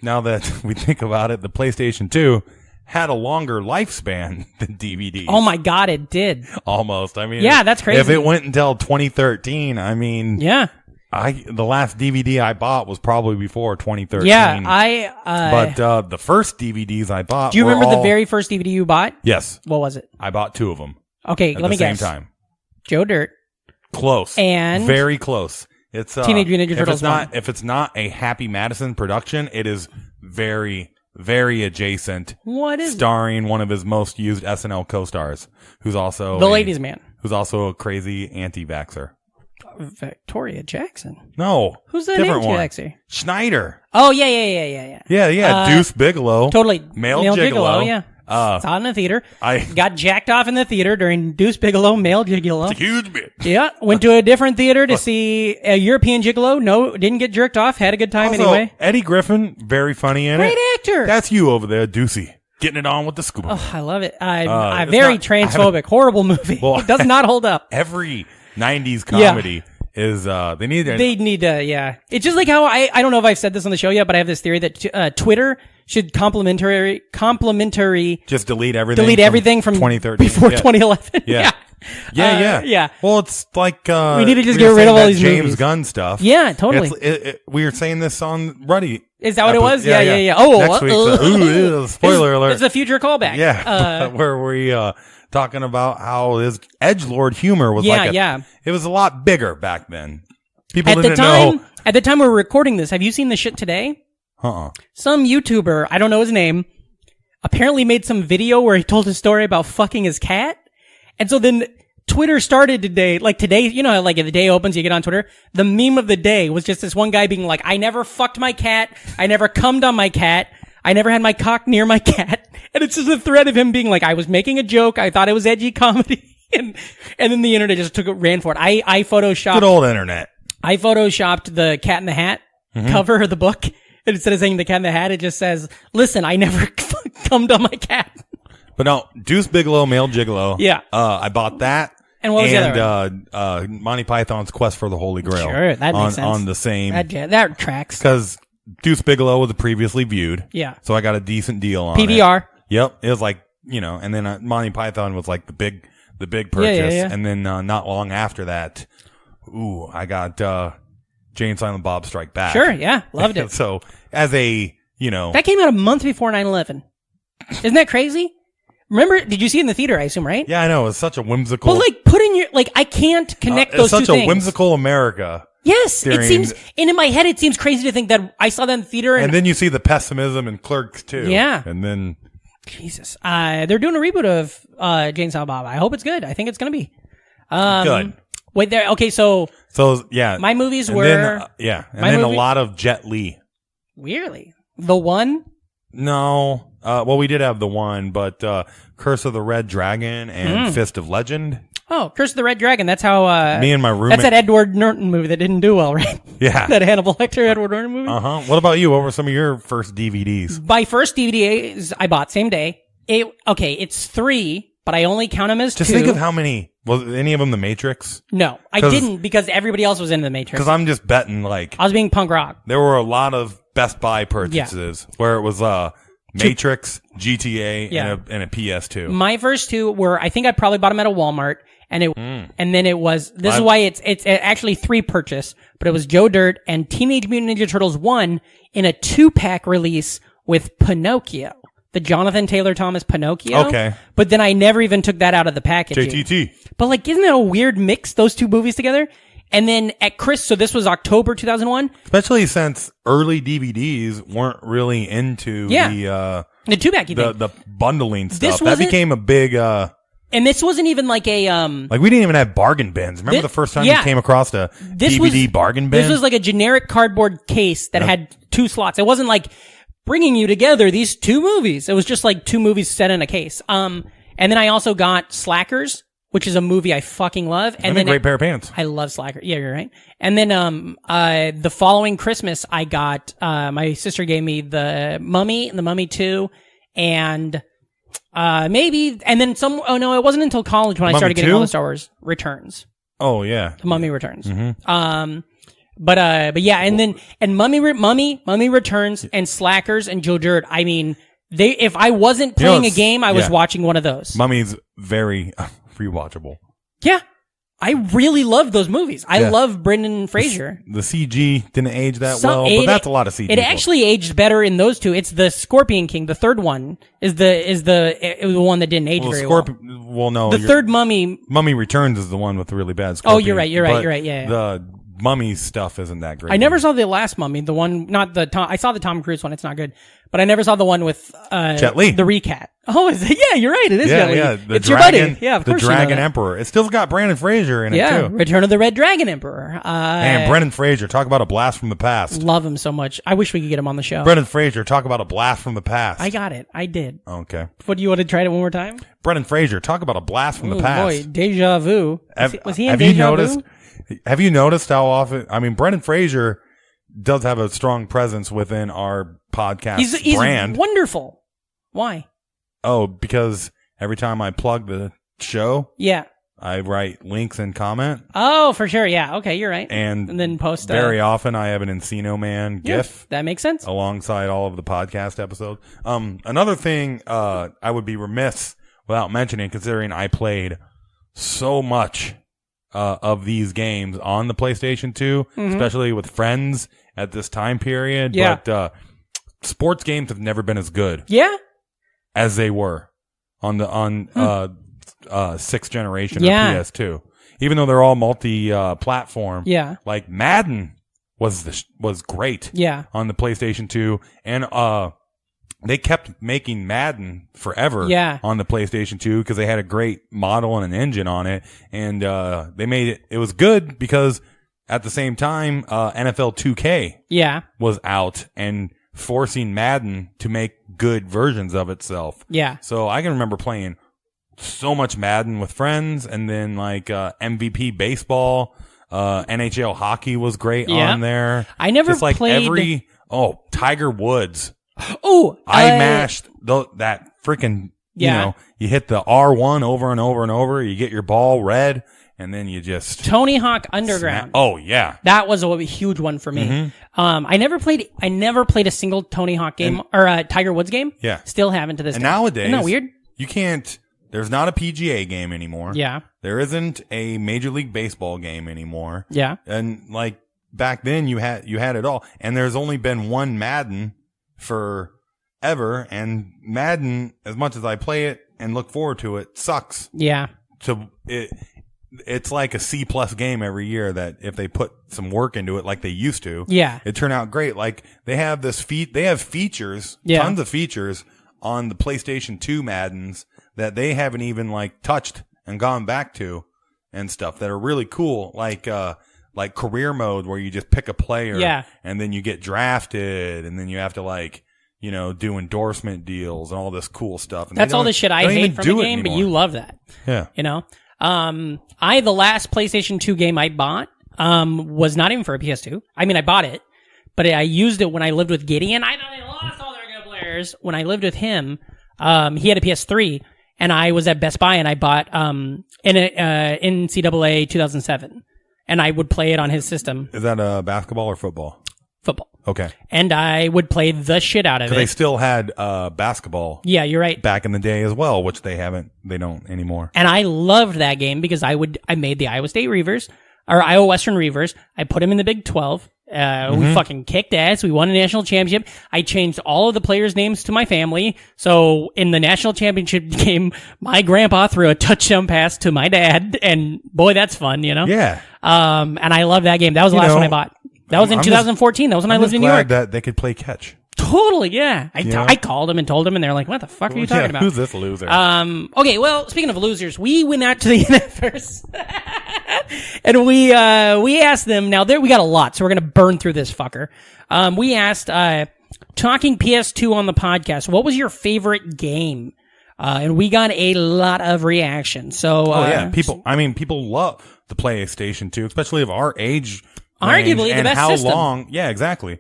Now that we think about it, the PlayStation 2 had a longer lifespan than DVDs. Oh my God, it did. Almost. I mean, yeah, that's crazy. If it went until 2013, I mean, yeah. The last DVD I bought was probably before 2013. Yeah, but the first DVDs I bought. Do you remember the very first DVD you bought? Yes. What was it? I bought 2 of them. Okay, let me guess. At the same time. Joe Dirt. Close. And very close. It's Teenage Mutant Ninja Turtles. If it's not a Happy Madison production, it is very, very adjacent. What is starring one of his most used SNL co-stars, who's also the ladies' man, who's also a crazy anti-vaxxer. Victoria Jackson. No, who's the anti-vaxxer? Schneider. Oh yeah. Deuce Bigelow. Totally. Male Gigolo. Yeah. Saw it in the theater. I got jacked off in the theater during Deuce Bigelow, Male Gigolo. It's a huge bit. Yeah. Went to a different theater to see a European Gigolo. No, didn't get jerked off. Had a good time also, anyway. Eddie Griffin, very funny in it. Great actor. That's you over there, Deucey. Getting it on with the scuba. Oh, I love it. Very transphobic. Horrible movie. Well, it does not hold up. Every 90s comedy is, they need to, yeah. It's just like how I don't know if I've said this on the show yet, but I have this theory that, Twitter should complimentary just delete everything from 2013 before 2011. Yeah. Well, it's like we need to just get rid of all these James movies. Gunn stuff. Yeah, totally. We were saying this on Ruddy. Is that what it was? Yeah. Oh, next week. Spoiler alert! It's a future callback. Yeah, where we talking about how his edgelord humor was it was a lot bigger back then. People didn't know. At the time we were recording this, have you seen the shit today? Some YouTuber, I don't know his name, apparently made some video where he told a story about fucking his cat. And so then Twitter started today, you know, like if the day opens, you get on Twitter. The meme of the day was just this one guy being like, I never fucked my cat. I never cummed on my cat. I never had my cock near my cat. And it's just a thread of him being like, I was making a joke. I thought it was edgy comedy. And then the internet just ran for it. I photoshopped. Good old internet. I photoshopped the Cat in the Hat cover of the book. And instead of saying the Cat in the Hat, it just says, listen, I never cummed on my cat. But no, Deuce Bigelow, Male Gigolo. Yeah. I bought that. And what was the other one? Monty Python's Quest for the Holy Grail. Sure, that makes sense. On the same. That tracks. Because Deuce Bigelow was previously viewed. Yeah. So I got a decent deal on PVR. it. Yep. It was like, you know, and then Monty Python was like the big purchase. Yeah. And then not long after that, I got Jay and Silent Bob Strike Back. Sure, yeah. Loved it. So as a, you know. That came out a month before 9/11. Isn't that crazy? Remember, did you see it in the theater, I assume, right? Yeah, I know. It's such a whimsical. But I can't connect those two things. It's such a whimsical America. Yes, it seems, and in my head, it seems crazy to think that I saw that in the theater. And then you see the pessimism in Clerks, too. Yeah. And then. Jesus. They're doing a reboot of Jay and Silent Bob. I hope it's good. I think it's going to be. Good. Wait, there. Okay, so yeah. My movies were. And then a lot of Jet Li. Weirdly. The One? No. Well, we did have the one, but Curse of the Red Dragon and Fist of Legend. Oh, Curse of the Red Dragon. That's how... Me and my roommate... That's that Edward Norton movie that didn't do well, right? Yeah. That Hannibal Lecter, Edward Norton movie? Uh-huh. What about you? What were some of your first DVDs? My first DVDs I bought same day. It's 3, but I only count them as 2. Just think of how many... Was any of them The Matrix? No, I didn't because everybody else was into The Matrix. Because I'm just betting, like... I was being punk rock. There were a lot of Best Buy purchases where it was Matrix, GTA, and a PS2. My first 2 were... I think I probably bought them at a Walmart. And then it was, this is why it's actually 3 purchase, but it was Joe Dirt and Teenage Mutant Ninja Turtles 1 in a 2-pack release with Pinocchio. The Jonathan Taylor Thomas Pinocchio. Okay. But then I never even took that out of the packaging. JTT. But like, isn't that a weird mix, those 2 movies together? And then so this was October 2001. Especially since early DVDs weren't really into the 2-pack, the bundling stuff. That became a big, and this wasn't even like a like we didn't even have bargain bins. Remember the first time you came across a DVD bargain bin? This was like a generic cardboard case that had 2 slots. It wasn't like bringing you together these 2 movies. It was just like 2 movies set in a case. And then I also got Slackers, which is a movie I fucking love. And then a great pair of pants. I love Slackers. Yeah, you're right. And then the following Christmas I got my sister gave me the Mummy and the Mummy 2 and maybe, and then it wasn't until college when I started getting all the Star Wars Returns. Oh, yeah. The Mummy Returns. Mm-hmm. But yeah, and Mummy Returns and Slackers and Joe Dirt, I mean, if I wasn't playing a game, I was watching one of those. Mummy's very rewatchable. Yeah. I really love those movies. I love Brendan Fraser. The CG didn't age that well, but that's a lot of CG. It actually aged better in those 2. It's the Scorpion King. The third one is the one that didn't age very well. Well, no. The third Mummy Returns is the one with the really bad Scorpion. Oh, you're right. Yeah. The Mummy stuff isn't that great. I never saw the last Mummy. The one, not the Tom. I saw the Tom Cruise one. It's not good. But I never saw the one with Jet Li. The recat. Oh, yeah, you're right. It is Jet Li. Yeah, it's your buddy. Yeah, of course. The Dragon Emperor. It still's got Brandon Fraser in it too. Return of the Red Dragon Emperor. And Brendan Fraser, talk about a blast from the past. Love him so much. I wish we could get him on the show. Brendan Fraser, talk about a blast from the past. I got it. I did. Okay. What, do you want to try it one more time? Brendan Fraser, talk about a blast from the past. Boy, deja vu. Was he in Deja Vu? Have you noticed how often? I mean, Brendan Fraser does have a strong presence within our podcast brand. He's wonderful. Why? Oh, because every time I plug the show, yeah, I write links and comment. Oh, for sure. Yeah. Okay, you're right. And then post. Very often, I have an Encino Man GIF. That makes sense. Alongside all of the podcast episodes. Another thing I would be remiss without mentioning, considering I played so much of these games on the PlayStation 2, especially with friends at this time period. Yeah. But sports games have never been as good. Yeah. As they were on the 6th generation or PS2. Even though they're all multi-platform. Yeah. Like Madden was great. Yeah. On the PlayStation 2, and they kept making Madden forever on the PlayStation 2 because they had a great model and an engine on it. And they made it was good because at the same time, NFL 2K was out and forcing Madden to make good versions of itself. Yeah. So I can remember playing so much Madden with friends, and then like MVP baseball, NHL hockey was great on there. I never just like played Tiger Woods. Oh, I mashed that freaking, you know, you hit the R1 over and over and over, you get your ball red, and then you just Tony Hawk Underground. Oh yeah. That was a huge one for me. I never played a single Tony Hawk game or a Tiger Woods game. Yeah. Still haven't to this day. And nowadays, isn't that weird? You can't, there's not a PGA game anymore. Yeah. There isn't a Major League Baseball game anymore. Yeah. And like back then you had it all. And there's only been one Madden forever, and Madden, as much as I play it and look forward to it, sucks. Yeah. It's like a C+ game every year that if they put some work into it like they used to, it turned out great. Like they have they have features, tons of features on the PlayStation 2 Maddens that they haven't even like touched and gone back to and stuff that are really cool. Like career mode where you just pick a player and then you get drafted and then you have to do endorsement deals and all this cool stuff. And that's all the shit I hate from the game, but you love that. Yeah. The last PlayStation 2 game I bought, was not even for a PS2. I mean, I bought it, but I used it when I lived with Gideon. I thought they lost all their good players. When I lived with him, he had a PS3, and I was at Best Buy, and I bought, NCAA 2007. And I would play it on his system. Is that basketball or football? Football. Okay. And I would play the shit out of it. They still had basketball. Yeah, you're right. Back in the day as well, which they don't anymore. And I loved that game because I made the Iowa State Reavers, or Iowa Western Reavers. I put them in the Big 12. We fucking kicked ass. We won a national championship. I changed all of the players' names to my family. So in the national championship game, my grandpa threw a touchdown pass to my dad, and boy, that's fun, Yeah. And I love that game. That was the last one I bought. That was in 2014. That was when I lived in New York. That they could play catch. Totally, yeah. I called them and told them, and they're like, "What the fuck are you talking about? Who's this loser?" Okay, well, speaking of losers, we went out to the NFers, and we asked them. Now there we got a lot, so we're gonna burn through this fucker. We asked, talking PS2 on the podcast, what was your favorite game? And we got a lot of reaction. So, people love the PlayStation 2, especially of our age. Arguably the best how system. long? Yeah, exactly.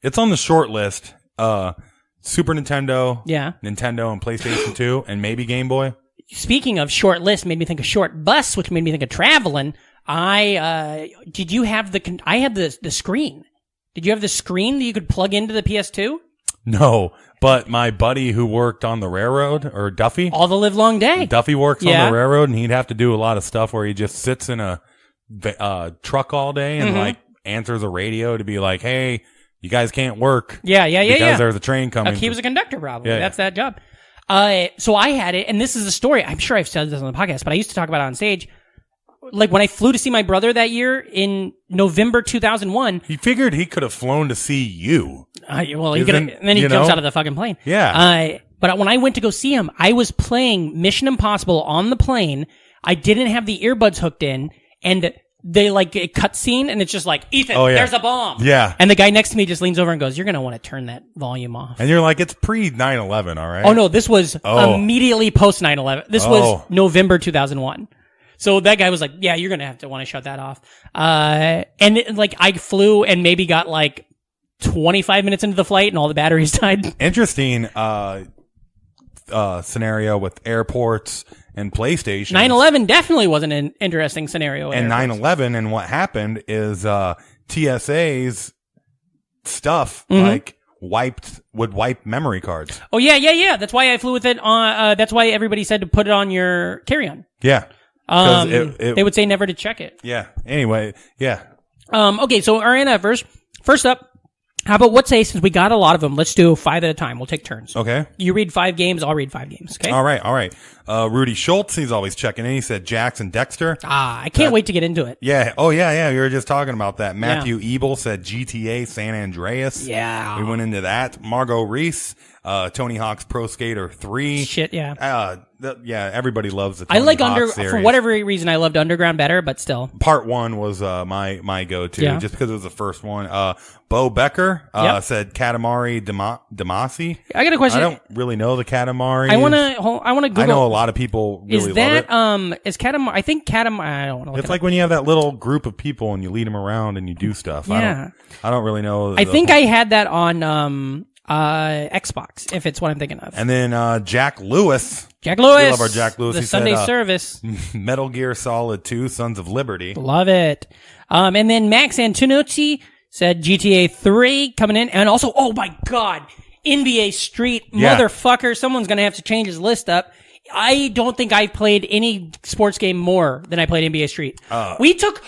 It's on the short list. Super Nintendo, Nintendo, and PlayStation 2, and maybe Game Boy. Speaking of short list, made me think of short bus, which made me think of traveling. Did you have I had the screen. Did you have the screen that you could plug into the PS2? No, but my buddy who worked on the railroad, or Duffy. All the live long day. Duffy works on the railroad, and he'd have to do a lot of stuff where he just sits in a truck all day and answers a radio to be like, "Hey, you guys can't work." Because there's a train coming. He was a conductor, probably. Yeah. That's that job. So I had it, and this is a story. I'm sure I've said this on the podcast, but I used to talk about it on stage. Like when I flew to see my brother that year in November 2001. He figured he could have flown to see you. He could, and then he jumps out of the fucking plane. Yeah. But when I went to go see him, I was playing Mission Impossible on the plane. I didn't have the earbuds hooked in, and they a cutscene, and it's just like, Ethan, there's a bomb. Yeah. And the guy next to me just leans over and goes, "You're going to want to turn that volume off." And you're like, it's pre 9/11, all right? Oh no, this was immediately post 9/11. This was November 2001. So that guy was like, "Yeah, you're going to have to want to shut that off." I flew and maybe got 25 minutes into the flight and all the batteries died. Interesting scenario with airports and PlayStation. 9/11 definitely wasn't an interesting scenario. And 9/11 and what happened is TSA's stuff would wipe memory cards. Oh yeah. That's why I flew with it on. That's why everybody said to put it on your carry-on. Yeah. They would say never to check it. Yeah. Anyway, yeah. Okay, so our NFers. First up, how about since we got a lot of them, let's do 5 at a time. We'll take turns. Okay. You read 5 games, I'll read 5 games, okay? All right. Rudy Schultz, he's always checking in. He said Jackson Dexter. I can't wait to get into it. Yeah. Oh, yeah. We were just talking about that. Matthew Ebel said GTA San Andreas. Yeah. We went into that. Margot Reese, Tony Hawk's Pro Skater 3. Shit, yeah. Everybody loves the Tony Hawk series. For whatever reason, I loved Underground better, but still. Part 1 was my go-to, just because it was the first one. Bo Becker said Katamari Damacy. I got a question. I don't really know the Katamari. I want to Google. I know a lot of people really love it. Is Katamari? I think Katamari. I don't know. It's like when you have that little group of people and you lead them around and you do stuff. Yeah. I don't really know. I think I had that on Xbox, if it's what I'm thinking of. And then Jack Lewis. We love our Jack Lewis. The he Sunday said, service. Metal Gear Solid 2, Sons of Liberty. Love it. And then Max Antonucci said GTA 3 coming in. And also, oh my God, NBA Street. Motherfucker. Someone's going to have to change his list up. I don't think I've played any sports game more than I played NBA Street. We took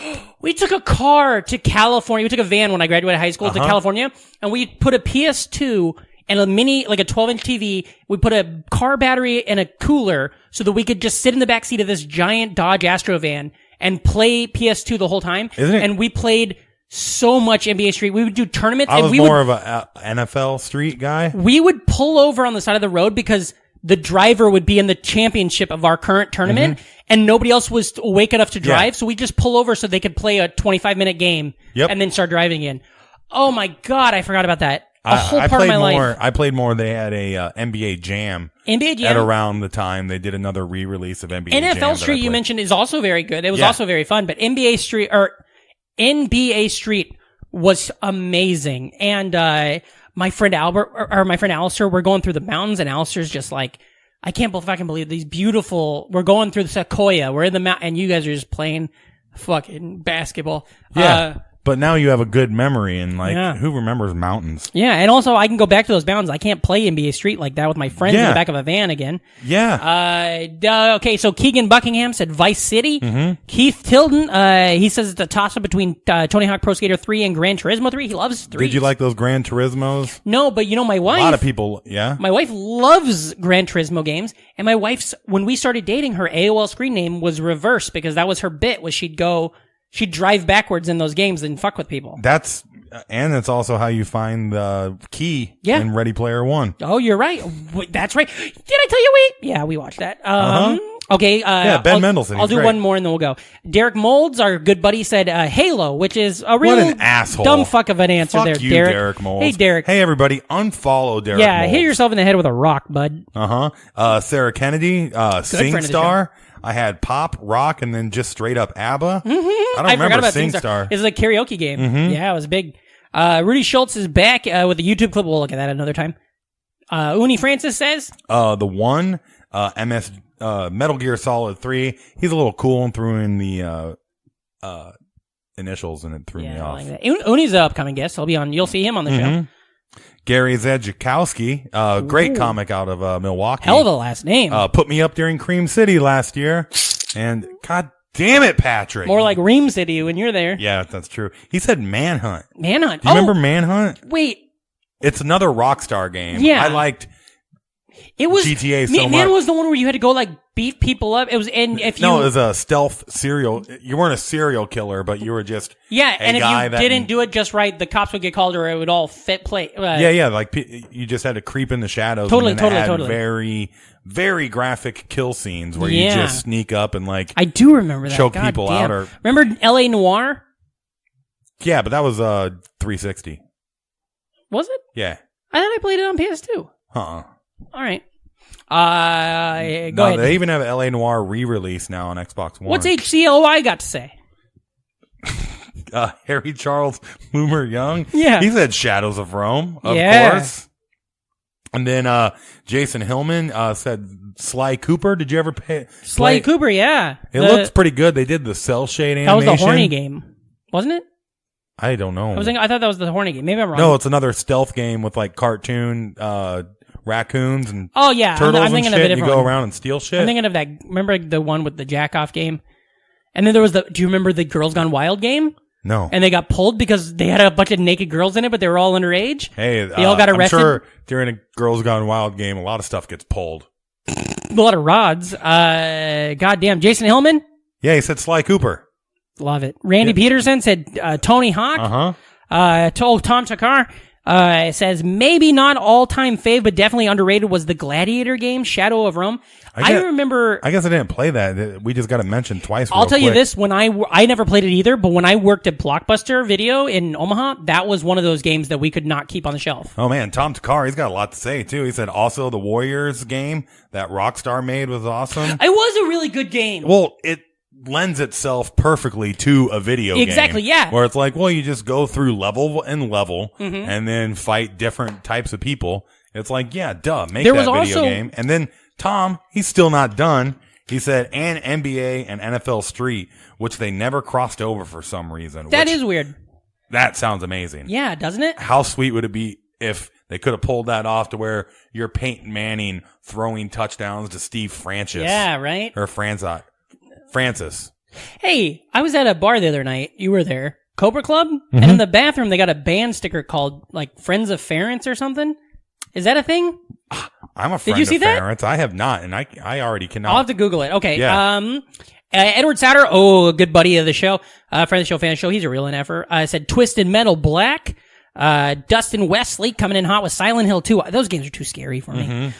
a car to California. We took a van when I graduated high school to California, and we put a PS2 and a 12-inch TV. We put a car battery and a cooler so that we could just sit in the back seat of this giant Dodge Astro van and play PS2 the whole time. And we played so much NBA Street. We would do tournaments. I was more of a NFL Street guy. We would pull over on the side of the road because the driver would be in the championship of our current tournament, and nobody else was awake enough to drive, so we just pull over so they could play a 25-minute game and then start driving in. Oh my God, I forgot about that. a whole part of my life. I played more. They had a NBA Jam. NBA Jam? At around the time they did another re-release of NBA Jam. NFL Street you mentioned is also very good. It was also very fun, but NBA Street was amazing. And my friend Alistair, we're going through the mountains, and Alistair's just like, I can't fucking believe these beautiful. We're going through the Sequoia. We're in the mountain, and you guys are just playing fucking basketball. Yeah. But now you have a good memory, and who remembers mountains? Yeah, and also I can go back to those mountains. I can't play NBA Street like that with my friends in the back of a van again. Yeah. Okay, so Keegan Buckingham said Vice City. Mm-hmm. Keith Tilden, he says it's a toss-up between Tony Hawk Pro Skater 3 and Gran Turismo 3. He loves 3. Did you like those Gran Turismos? No, but my wife... A lot of people, yeah. My wife loves Gran Turismo games, and my wife's... When we started dating, her AOL screen name was reverse, because that was her bit, was she'd drive backwards in those games and fuck with people. That's also how you find the key in Ready Player One. Oh, you're right. That's right. Did I tell you we watched that? Okay. Ben Mendelsohn. I'll do one more and then we'll go. Derek Molds, our good buddy, said Halo, which is a real what an asshole. Dumb fuck of an answer fuck there, you, Derek. Molds. Hey, Derek. Hey, everybody. Unfollow Derek Molds. Hit yourself in the head with a rock, bud. Sarah Kennedy, SingStar. I had pop, rock, and then just straight up ABBA. Mm-hmm. I remember SingStar. It's a karaoke game. Mm-hmm. Yeah, it was big. Rudy Schultz is back with a YouTube clip. We'll look at that another time. Uni Francis says the one Metal Gear Solid 3. He's a little cool and threw in the initials, and it threw me off. Like Uni's an upcoming guest. You'll see him on the show. Gary Zedzikowski, great comic out of Milwaukee. Hell of a last name. Put me up during Cream City last year, and God damn it, Patrick. More like Ream City when you're there. Yeah, that's true. He said Manhunt. Manhunt. Do you remember Manhunt? Wait. It's another Rockstar game. Yeah. I liked it was GTA so much. Man was the one where you had to go beat people up. It was, and if you... No, it was a stealth serial. You weren't a serial killer, but you were just and if you didn't do it just right, the cops would get called, or it would all play. Like you just had to creep in the shadows. Totally. Very, very graphic kill scenes where you just sneak up and I do remember that. Choke people out. Or remember L.A. Noire? Yeah, but that was 360. Was it? Yeah. I thought I played it on PS2. All right. Go ahead. They even have L.A. Noire re-release now on Xbox One. What's HCLY got to say? Harry Charles Loomer Young. Yeah. He said Shadows of Rome, of course. And then Jason Hillman said Sly Cooper. Did you ever play? Sly Cooper, yeah. It looks pretty good. They did the cell shade animation. That was the horny game, wasn't it? I don't know. I thought that was the horny game. Maybe I'm wrong. No, it's another stealth game with cartoon raccoons and I'm turtles thinking and of a shit. different You go one. around and steal shit. I'm thinking of that. Remember the one with the jack-off game? And then there was do you remember the Girls Gone Wild game? No. And they got pulled because they had a bunch of naked girls in it, but they were all underage. Hey, they all got arrested. I'm sure during a Girls Gone Wild game, a lot of stuff gets pulled. A lot of rods. Goddamn. Jason Hillman? Yeah, he said Sly Cooper. Love it. Randy Peterson said Tony Hawk. Tom Takar says maybe not all-time fave, but definitely underrated was the Gladiator game, Shadow of Rome. I remember... I guess I didn't play that. We just got it mentioned twice. I'll tell you this, when I never played it either, but when I worked at Blockbuster Video in Omaha, that was one of those games that we could not keep on the shelf. Oh man, Tom Takar, he's got a lot to say too. He said also the Warriors game that Rockstar made was awesome. It was a really good game. Well, it lends itself perfectly to a video game. Exactly, yeah. Where it's you just go through level and level and then fight different types of people. It's make that video game. And then Tom, he's still not done. He said, and NBA and NFL Street, which they never crossed over for some reason. That is weird. That sounds amazing. Yeah, doesn't it? How sweet would it be if they could have pulled that off to where you're Peyton Manning throwing touchdowns to Steve Francis. Yeah, right? Or Francis. Hey, I was at a bar the other night. You were there. Cobra Club? And in the bathroom, they got a band sticker called, Friends of Ference or something. Is that a thing? I'm a friend Did you see of that? Ference. I have not, and I already cannot. I'll have to Google it. Okay. Yeah. Edward Sauter, a good buddy of the show, friend of the show, fan of the show. He's a real NFer. Said Twisted Metal Black. Dustin Wesley coming in hot with Silent Hill 2. Those games are too scary for me.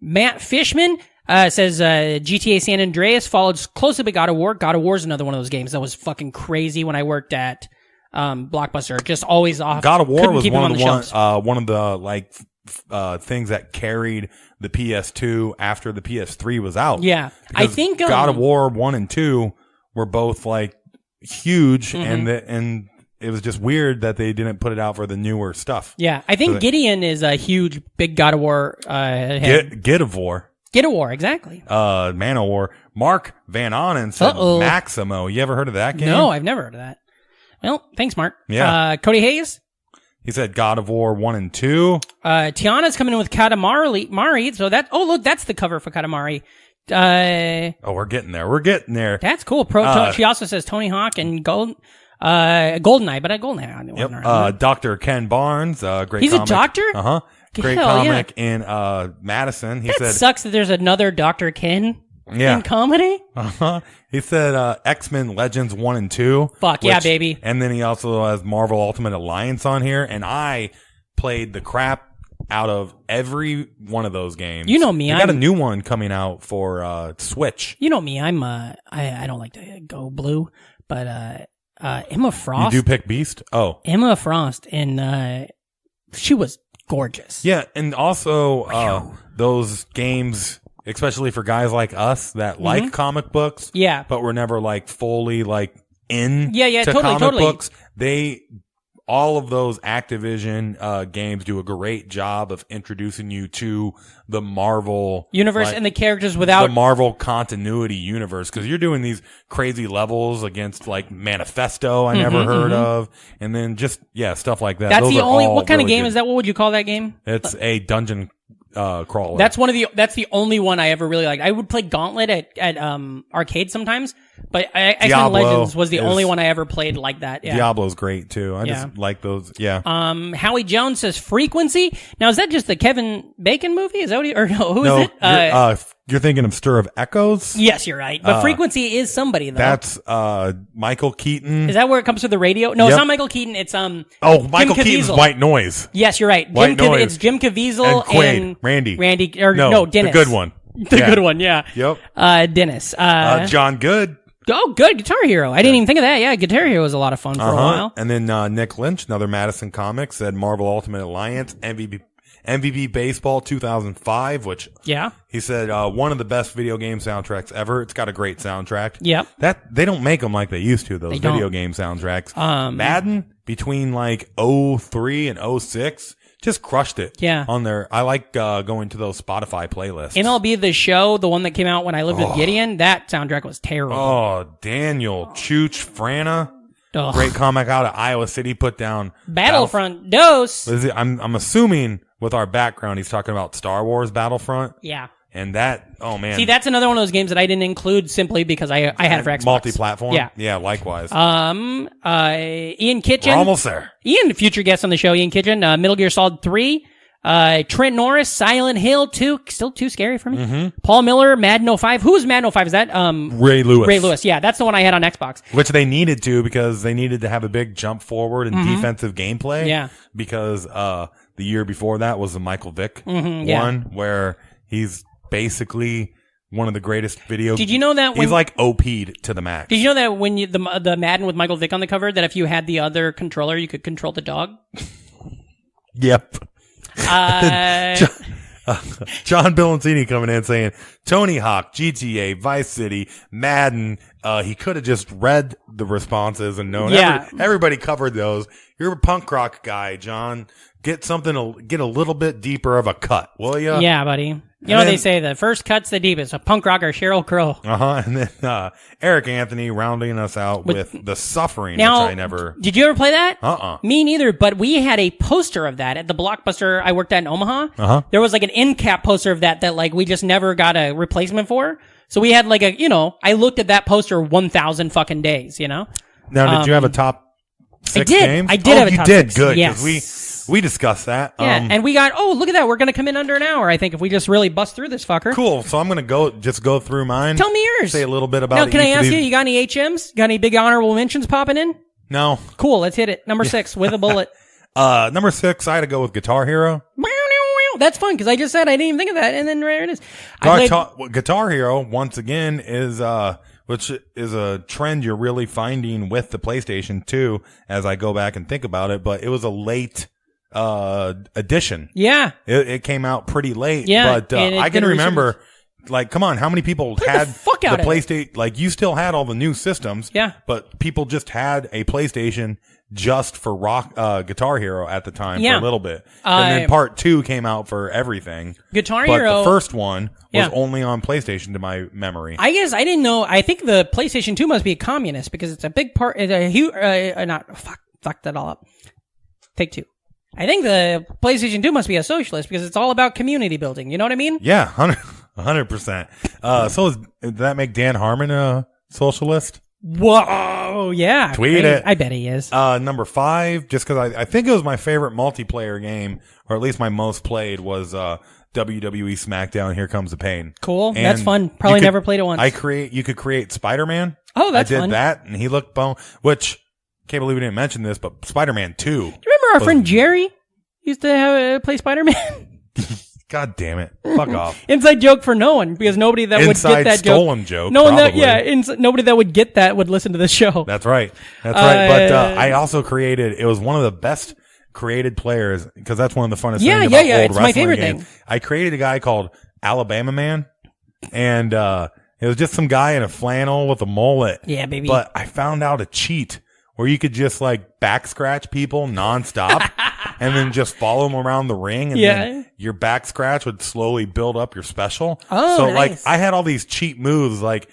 Matt Fishman says GTA San Andreas followed closely by God of War. God of War is another one of those games that was fucking crazy when I worked at Blockbuster. Just always off. God of War couldn't was keep them one on of one of the like things that carried the PS2 after the PS3 was out. Yeah, I Because think God of War 1 and 2 were both like huge, Mm-hmm. and it was just weird that they didn't put it out for the newer stuff. Yeah, I think Gideon is a huge, big God of War head. Get of War. Get a War, exactly. Man of War. Mark Van Onen said Maximo. You ever heard of that game? No, I've never heard of that. Well, thanks, Mark. Yeah. Cody Hayes. He said God of War 1 and 2. Tiana's coming in with Katamari. So look, that's the cover for Katamari. We're getting there. We're getting there. That's cool. She also says Tony Hawk and GoldenEye, but GoldenEye. Yep. Dr. Ken Barnes, great He's comic. a doctor? Uh-huh. Great Hell, comic in Madison. He said sucks that there's another Dr. Ken in comedy. Uh-huh. He said X-Men Legends 1 and 2. Fuck, yeah, baby. And then he also has Marvel Ultimate Alliance on here, and I played the crap out of every one of those games. You know me. I got a new one coming out for Switch. You know me. I don't like to go blue, but Emma Frost. You do pick Beast? Oh. Emma Frost, and she was gorgeous. Yeah, and also those games, especially for guys like us that like comic books, but we're never like fully like in to comic books. All of those Activision games do a great job of introducing you to the Marvel universe and the characters without the Marvel continuity universe, because you're doing these crazy levels against like Manifesto I never heard of, and then just stuff like that. That's those the only. What kind really of game good. is that? What would you call that game? It's a dungeon crawler. That's the only one I ever really liked. I would play Gauntlet at arcade sometimes, but X-Men Legends was the only one I ever played like that. Yeah. Diablo's great too. I just like those. Yeah. Howie Jones says Frequency. Now is that just the Kevin Bacon movie? Is that what who is it? You're thinking of Stir of Echoes? Yes, you're right. But Frequency is somebody though. That's Michael Keaton. Is that where it comes to the radio? No, it's not Michael Keaton. It's Michael Keaton's White Noise. Yes, you're right. It's Jim Caviezel and Quaid. Randy. Dennis. The good one. The good one, yeah. Yep. Dennis. John Good. Oh, good. Guitar Hero. I didn't even think of that. Yeah, Guitar Hero was a lot of fun for a while. And then Nick Lynch, another Madison comic, said Marvel Ultimate Alliance, MVP Baseball 2005, which he said one of the best video game soundtracks ever. It's got a great soundtrack. Yep. That they don't make them like they used to, those video game soundtracks. Madden between like 03 and 06 just crushed it. Yeah. On their, I like going to those Spotify playlists. MLB The Show, the one that came out when I lived with Gideon, that soundtrack was terrible. Oh, Daniel Chooch Frana. Ugh. Great comic out of Iowa City. Put down Battlefront Dose. I'm assuming with our background, he's talking about Star Wars Battlefront. Yeah. And that, oh man. See, that's another one of those games that I didn't include simply because I had it for Xbox. Multi-platform? Yeah. Yeah, likewise. Ian Kitchen. We're almost there. Ian, future guest on the show, Ian Kitchen. Metal Gear Solid 3. Trent Norris, Silent Hill 2. Still too scary for me. Mm-hmm. Paul Miller, Madden 05. Who's Madden 05? Is that, Ray Lewis. Ray Lewis. Yeah, that's the one I had on Xbox. Which they needed to, because they needed to have a big jump forward in defensive gameplay. Yeah. Because, the year before that was the Michael Vick yeah. where he's basically one of the greatest video. Did you know that he's like OP'd to the max? Did you know that when the Madden with Michael Vick on the cover, that if you had the other controller, you could control the dog? Yep. John Bilancini coming in saying Tony Hawk, GTA, Vice City, Madden. He could have just read the responses and known. Yeah. Everybody covered those. You're a punk rock guy, John. Get a little bit deeper of a cut, will you? Yeah, buddy. You know, they say the first cut's the deepest. A punk rocker, Sheryl Crow. And then Eric Anthony rounding us out with The Suffering, now, which I never... Did you ever play that? Me neither, but we had a poster of that at the Blockbuster I worked at in Omaha. There was like an end cap poster of that like we just never got a replacement for. So we had like I looked at that poster 1,000 fucking days, Now, did you have a top 6 games? I did have a top 6. You did? Good. Yes. Because we discussed that. Yeah, and we got, look at that. We're going to come in under an hour, I think, if we just really bust through this fucker. Cool. So I'm going to go through mine. Tell me yours. Say a little bit about Now, can I ask you got any HMs? Got any big honorable mentions popping in? No. Cool. Let's hit it. Number 6 with a bullet. Number 6, I had to go with Guitar Hero. That's fun, because I just said I didn't even think of that, and then there it is. Guitar Hero, once again, is which is a trend you're really finding with the PlayStation 2 as I go back and think about it, but it was a late edition. Yeah. It came out pretty late. Yeah, But I can remember, like, come on, how many people had the PlayStation? Like, you still had all the new systems. Yeah. But people just had a PlayStation just for Guitar Hero at the time for a little bit. And then part 2 came out for everything. Guitar but Hero. The first one was only on PlayStation to my memory. I guess I didn't know. I think the PlayStation 2 must be a communist because it's a big part. It's a huge. Fuck that all up. Take 2. I think the PlayStation 2 must be a socialist because it's all about community building. You know what I mean? Yeah, 100%. So did that make Dan Harmon a socialist? Whoa, yeah. Tweet it. I bet he is. Number 5, just because I think it was my favorite multiplayer game, or at least my most played, was WWE SmackDown Here Comes the Pain. Cool. And that's fun. Probably never played it once. You could create Spider-Man. Oh, that's fun. I did that, and he looked bone, which, can't believe we didn't mention this, but Spider-Man 2. Do you remember our friend Jerry used to play Spider-Man? God damn it. Fuck off. Inside joke for no one, because nobody that would get that stolen joke. No one nobody that would get that would listen to the show. That's right. But I also created, it was one of the best created players, because that's one of the funnest things about old it's wrestling my favorite games. thing. I created a guy called Alabama Man, and it was just some guy in a flannel with a mullet. Yeah, baby. But I found out a cheat where you could just like back scratch people nonstop and then just follow them around the ring, and then your back scratch would slowly build up your special. Oh, so nice. like I had all these cheat moves like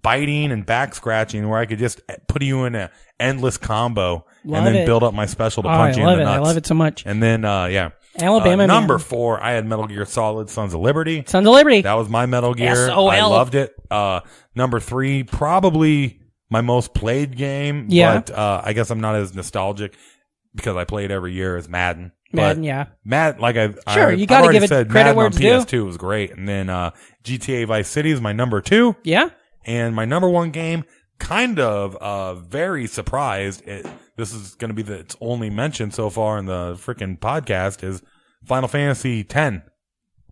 biting and back scratching where I could just put you in an endless combo and then build up my special to punch you in the nuts. I love it so much. And then Alabama number 4, I had Metal Gear Solid Sons of Liberty. Sons of Liberty. That was my Metal Gear. SOL. I loved it. Number 3, probably my most played game. Yeah. But I guess I'm not as nostalgic because I played every year as Madden. Madden, yeah. Madden, like you got to give it credit Madden where on it's due. PS2 was great. And then GTA Vice City is my number 2. Yeah. And my number 1 game, kind of very surprised. This is going to be its only mention so far in the freaking podcast, is Final Fantasy X.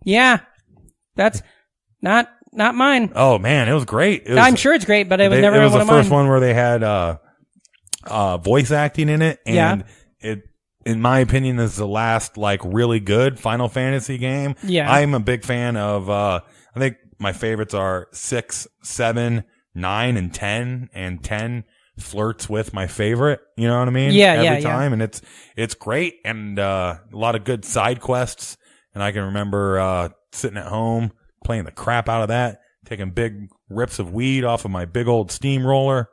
Yeah. That's not mine. Oh man, it was great. I'm sure it's great, but it was never one of mine. It was the first one where they had voice acting in it, and it, in my opinion, is the last like really good Final Fantasy game. Yeah, I'm a big fan of. I think my favorites are 6, 7, 9, and 10. And 10 flirts with my favorite. You know what I mean? Every time, and it's great, and a lot of good side quests. And I can remember sitting at home playing the crap out of that, taking big rips of weed off of my big old steamroller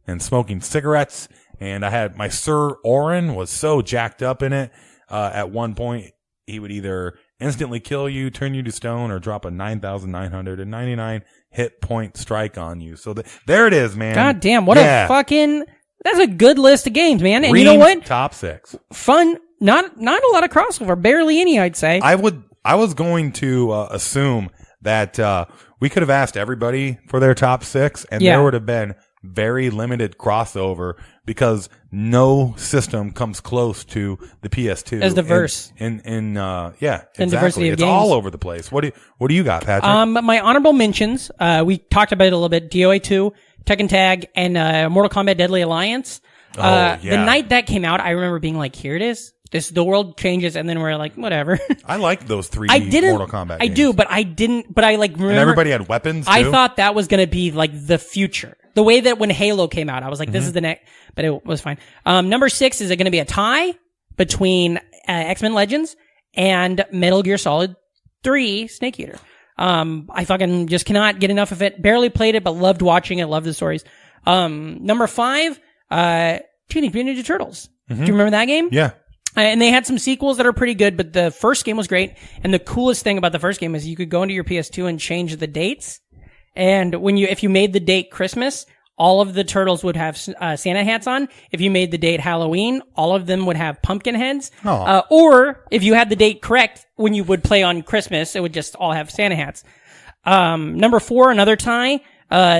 and smoking cigarettes. And I had my Sir Orin was so jacked up in it. At one point, he would either instantly kill you, turn you to stone, or drop a 9,999 hit point strike on you. So there it is, man. God damn, what a fucking, that's a good list of games, man. And you know what? Top 6. Fun. Not a lot of crossover. Barely any, I'd say. I was going to assume that we could have asked everybody for their top 6, and there would have been very limited crossover because no system comes close to the PS2 as diverse. Exactly. Diversity of it's games. all over the place. What do you got, Patrick? My honorable mentions. We talked about it a little bit. DOA 2, Tekken Tag, and Mortal Kombat Deadly Alliance. The night that came out, I remember being like, "Here it is." The world changes, and then we're like, whatever. I liked those 3 Mortal Kombat games. I do, but I didn't, but I like remember. And everybody had weapons, too? I thought that was going to be like the future. The way that when Halo came out, I was like, this is the next, but it was fine. Number 6, is it going to be a tie between X-Men Legends and Metal Gear Solid 3 Snake Eater. I fucking just cannot get enough of it. Barely played it, but loved watching it, loved the stories. Number 5, Teenage Mutant Ninja Turtles. Do you remember that game? Yeah. And they had some sequels that are pretty good, but the first game was great. And the coolest thing about the first game is you could go into your PS2 and change the dates. And if you made the date Christmas, all of the turtles would have Santa hats on. If you made the date Halloween, all of them would have pumpkin heads. Or if you had the date correct, when you would play on Christmas, it would just all have Santa hats. Number 4, another tie,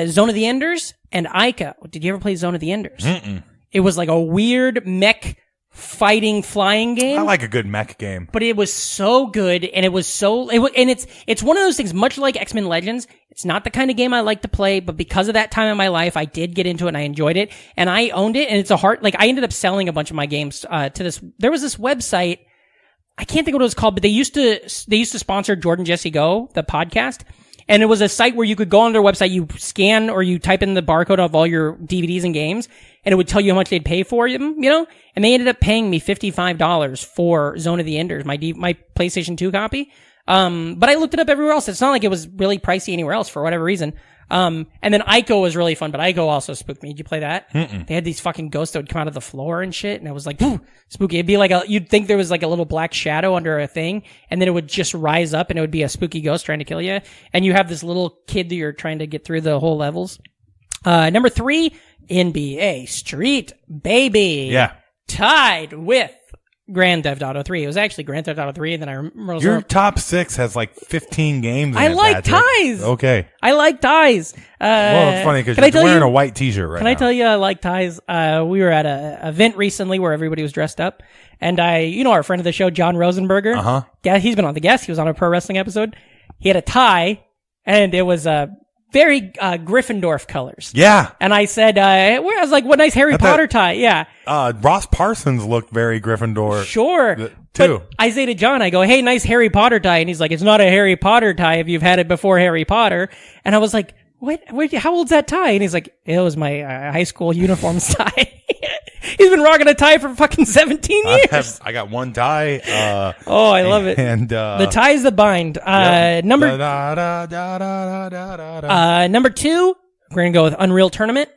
Zone of the Enders and Ica. Did you ever play Zone of the Enders? Mm-mm. It was like a weird mech fighting flying game. I like a good mech game. But it was so good, and it's one of those things, much like X-Men Legends. It's not the kind of game I like to play, but because of that time in my life, I did get into it and I enjoyed it, and I owned it, and it's I ended up selling a bunch of my games, to this. There was this website, I can't think of what it was called, but they used to sponsor Jordan Jesse Go, the podcast. And it was a site where you could go on their website, you scan or you type in the barcode of all your DVDs and games, and it would tell you how much they'd pay for them, And they ended up paying me $55 for Zone of the Enders, my PlayStation 2 copy. But I looked it up everywhere else. It's not like it was really pricey anywhere else for whatever reason. And then Ico was really fun, but Ico also spooked me. Did you play that? Mm-mm. They had these fucking ghosts that would come out of the floor and shit, and it was like, spooky. It'd be like you'd think there was like a little black shadow under a thing, and then it would just rise up and it would be a spooky ghost trying to kill you. And you have this little kid that you're trying to get through the whole levels. Number 3, NBA Street Baby. Yeah. Tied with Grand Theft Auto 3. It was actually Grand Theft Auto 3, and then I remember your top 6 has like 15 games in I it, like Patrick. ties. Okay. I like ties. Well, it's funny because you're wearing a white t-shirt right now. Can I tell you I like ties? We were at a event recently where everybody was dressed up, and our friend of the show, John Rosenberger. Uh-huh. Yeah, he's been on The Guest. He was on a pro wrestling episode. He had a tie, and it was very Gryffindor colors. Yeah. And I said, I was like, what nice Harry Potter tie. Yeah. Ross Parsons looked very Gryffindor. Sure. Too. But I say to John, I go, hey, nice Harry Potter tie. And he's like, it's not a Harry Potter tie if you've had it before Harry Potter. And I was like, what? How old's that tie? And he's like, it was my high school uniforms tie. He's been rocking a tie for fucking 17 years. I got one tie. I love it. And the ties that bind. Number 2, we're going to go with Unreal Tournament.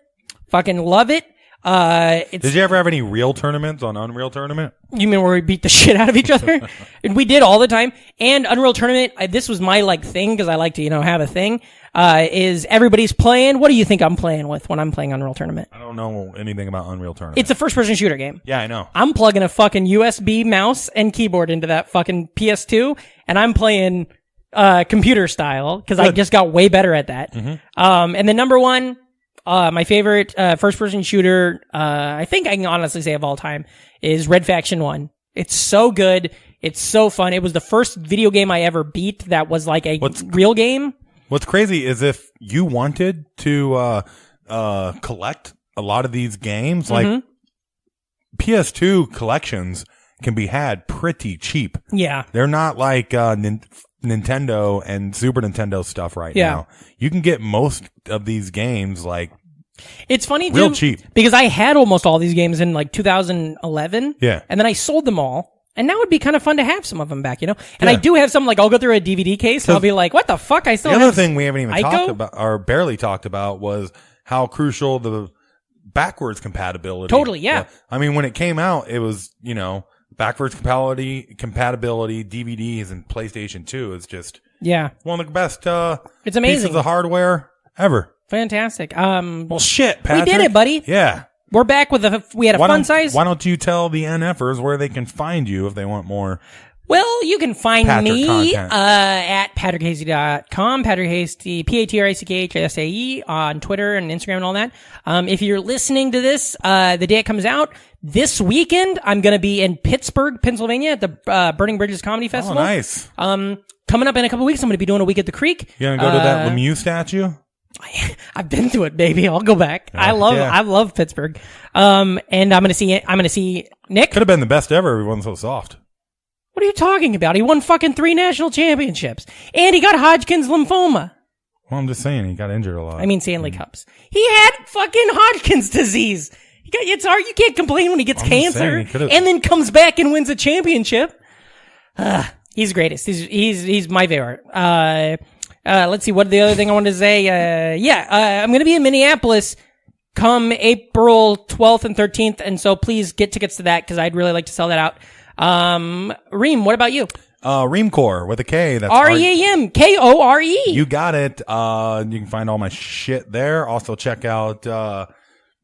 Fucking love it. Did you ever have any real tournaments on Unreal Tournament? You mean where we beat the shit out of each other? And we did all the time. And Unreal Tournament, this was my thing, because I like to, have a thing, is everybody's playing. What do you think I'm playing with when I'm playing Unreal Tournament? I don't know anything about Unreal Tournament. It's a first-person shooter game. Yeah, I know. I'm plugging a fucking USB mouse and keyboard into that fucking PS2, and I'm playing computer style, because I just got way better at that. Mm-hmm. And then number 1, my favorite first-person shooter, I think I can honestly say of all time, is Red Faction 1. It's so good. It's so fun. It was the first video game I ever beat that was like a real game. What's crazy is if you wanted to collect a lot of these games, like PS2 collections can be had pretty cheap. Yeah. They're not like Nintendo and Super Nintendo stuff right now. You can get most of these games it's funny real too, cheap, because I had almost all these games in 2011. Yeah. And then I sold them all. And now it'd be kind of fun to have some of them back, And I do have some, I'll go through a DVD case and I'll be like, what the fuck? I still have the other thing we haven't even Ico? talked about, or barely talked about, was how crucial the backwards compatibility. Totally, yeah. I mean, when it came out, it was, backwards compatibility, DVDs, and PlayStation 2 is just one of the best it's amazing. pieces of hardware ever. Fantastic. Well, shit, Patrick. We did it, buddy. Yeah. We're back with we had a fun size. Why don't you tell the NFers where they can find you if they want more? Well, you can find Patrick me content. At patrickhasty.com, Patrick Hasty, PATRICKHSAE on Twitter and Instagram and all that. If you're listening to this the day it comes out, this weekend I'm going to be in Pittsburgh, Pennsylvania at the Burning Bridges Comedy Festival. Oh, nice. Coming up in a couple weeks, I'm going to be doing a week at the Creek. You going to go to that Lemieux statue? I've been to it, baby. I'll go back. I love Pittsburgh. And I'm going to see Nick. Could have been the best ever. Everyone's so soft. What are you talking about? He won fucking 3 national championships. And he got Hodgkin's lymphoma. Well, I'm just saying, he got injured a lot. I mean, Stanley Cups. He had fucking Hodgkin's disease. It's hard. You can't complain when he gets cancer and then comes back and wins a championship. He's the greatest. He's my favorite. Let's see. What the other thing I wanted to say? I'm going to be in Minneapolis come April 12th and 13th. And so please get tickets to that, because I'd really like to sell that out. Ream, what about you? Reamcore with a K. That's REAMKORE. You got it. You can find all my shit there. Also check out,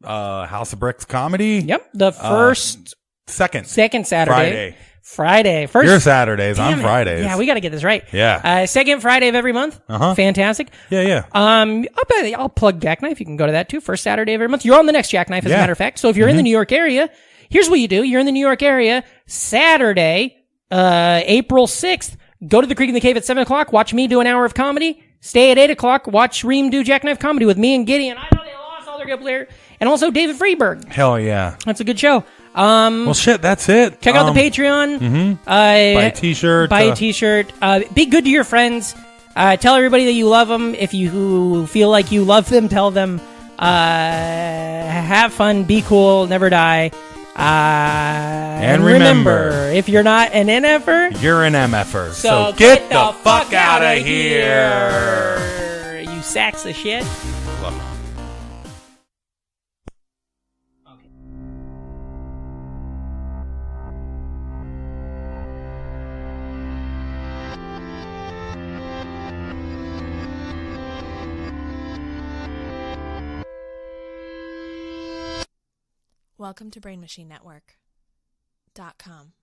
House of Bricks comedy. Yep. The first, second Saturday. Friday. First. Your Saturdays. Damn I'm it. Fridays. Yeah, we got to get this right. Yeah. Second Friday of every month. Fantastic. Yeah. I'll plug Jackknife. You can go to that too. First Saturday of every month. You're on the next Jackknife, as a matter of fact. So if you're in the New York area, Here's what you do. You're in the New York area. Saturday, April 6th, go to the Creek in the Cave at 7 o'clock. Watch me do an hour of comedy. Stay at 8 o'clock. Watch Ream do Jackknife Comedy with me and Gideon. I know they lost all their good players. And also David Freeberg. Hell yeah. That's a good show. Well, shit, that's it. Check out the Patreon. Mm-hmm. Buy a t-shirt. Buy a t-shirt. Be good to your friends. Tell everybody that you love them. If you feel like you love them, tell them. Have fun. Be cool. Never die. And remember, if you're not an NFer, you're an MFer. So get the fuck out of here. You sacks of shit. Love it. Welcome to BrainMachineNetwork.com.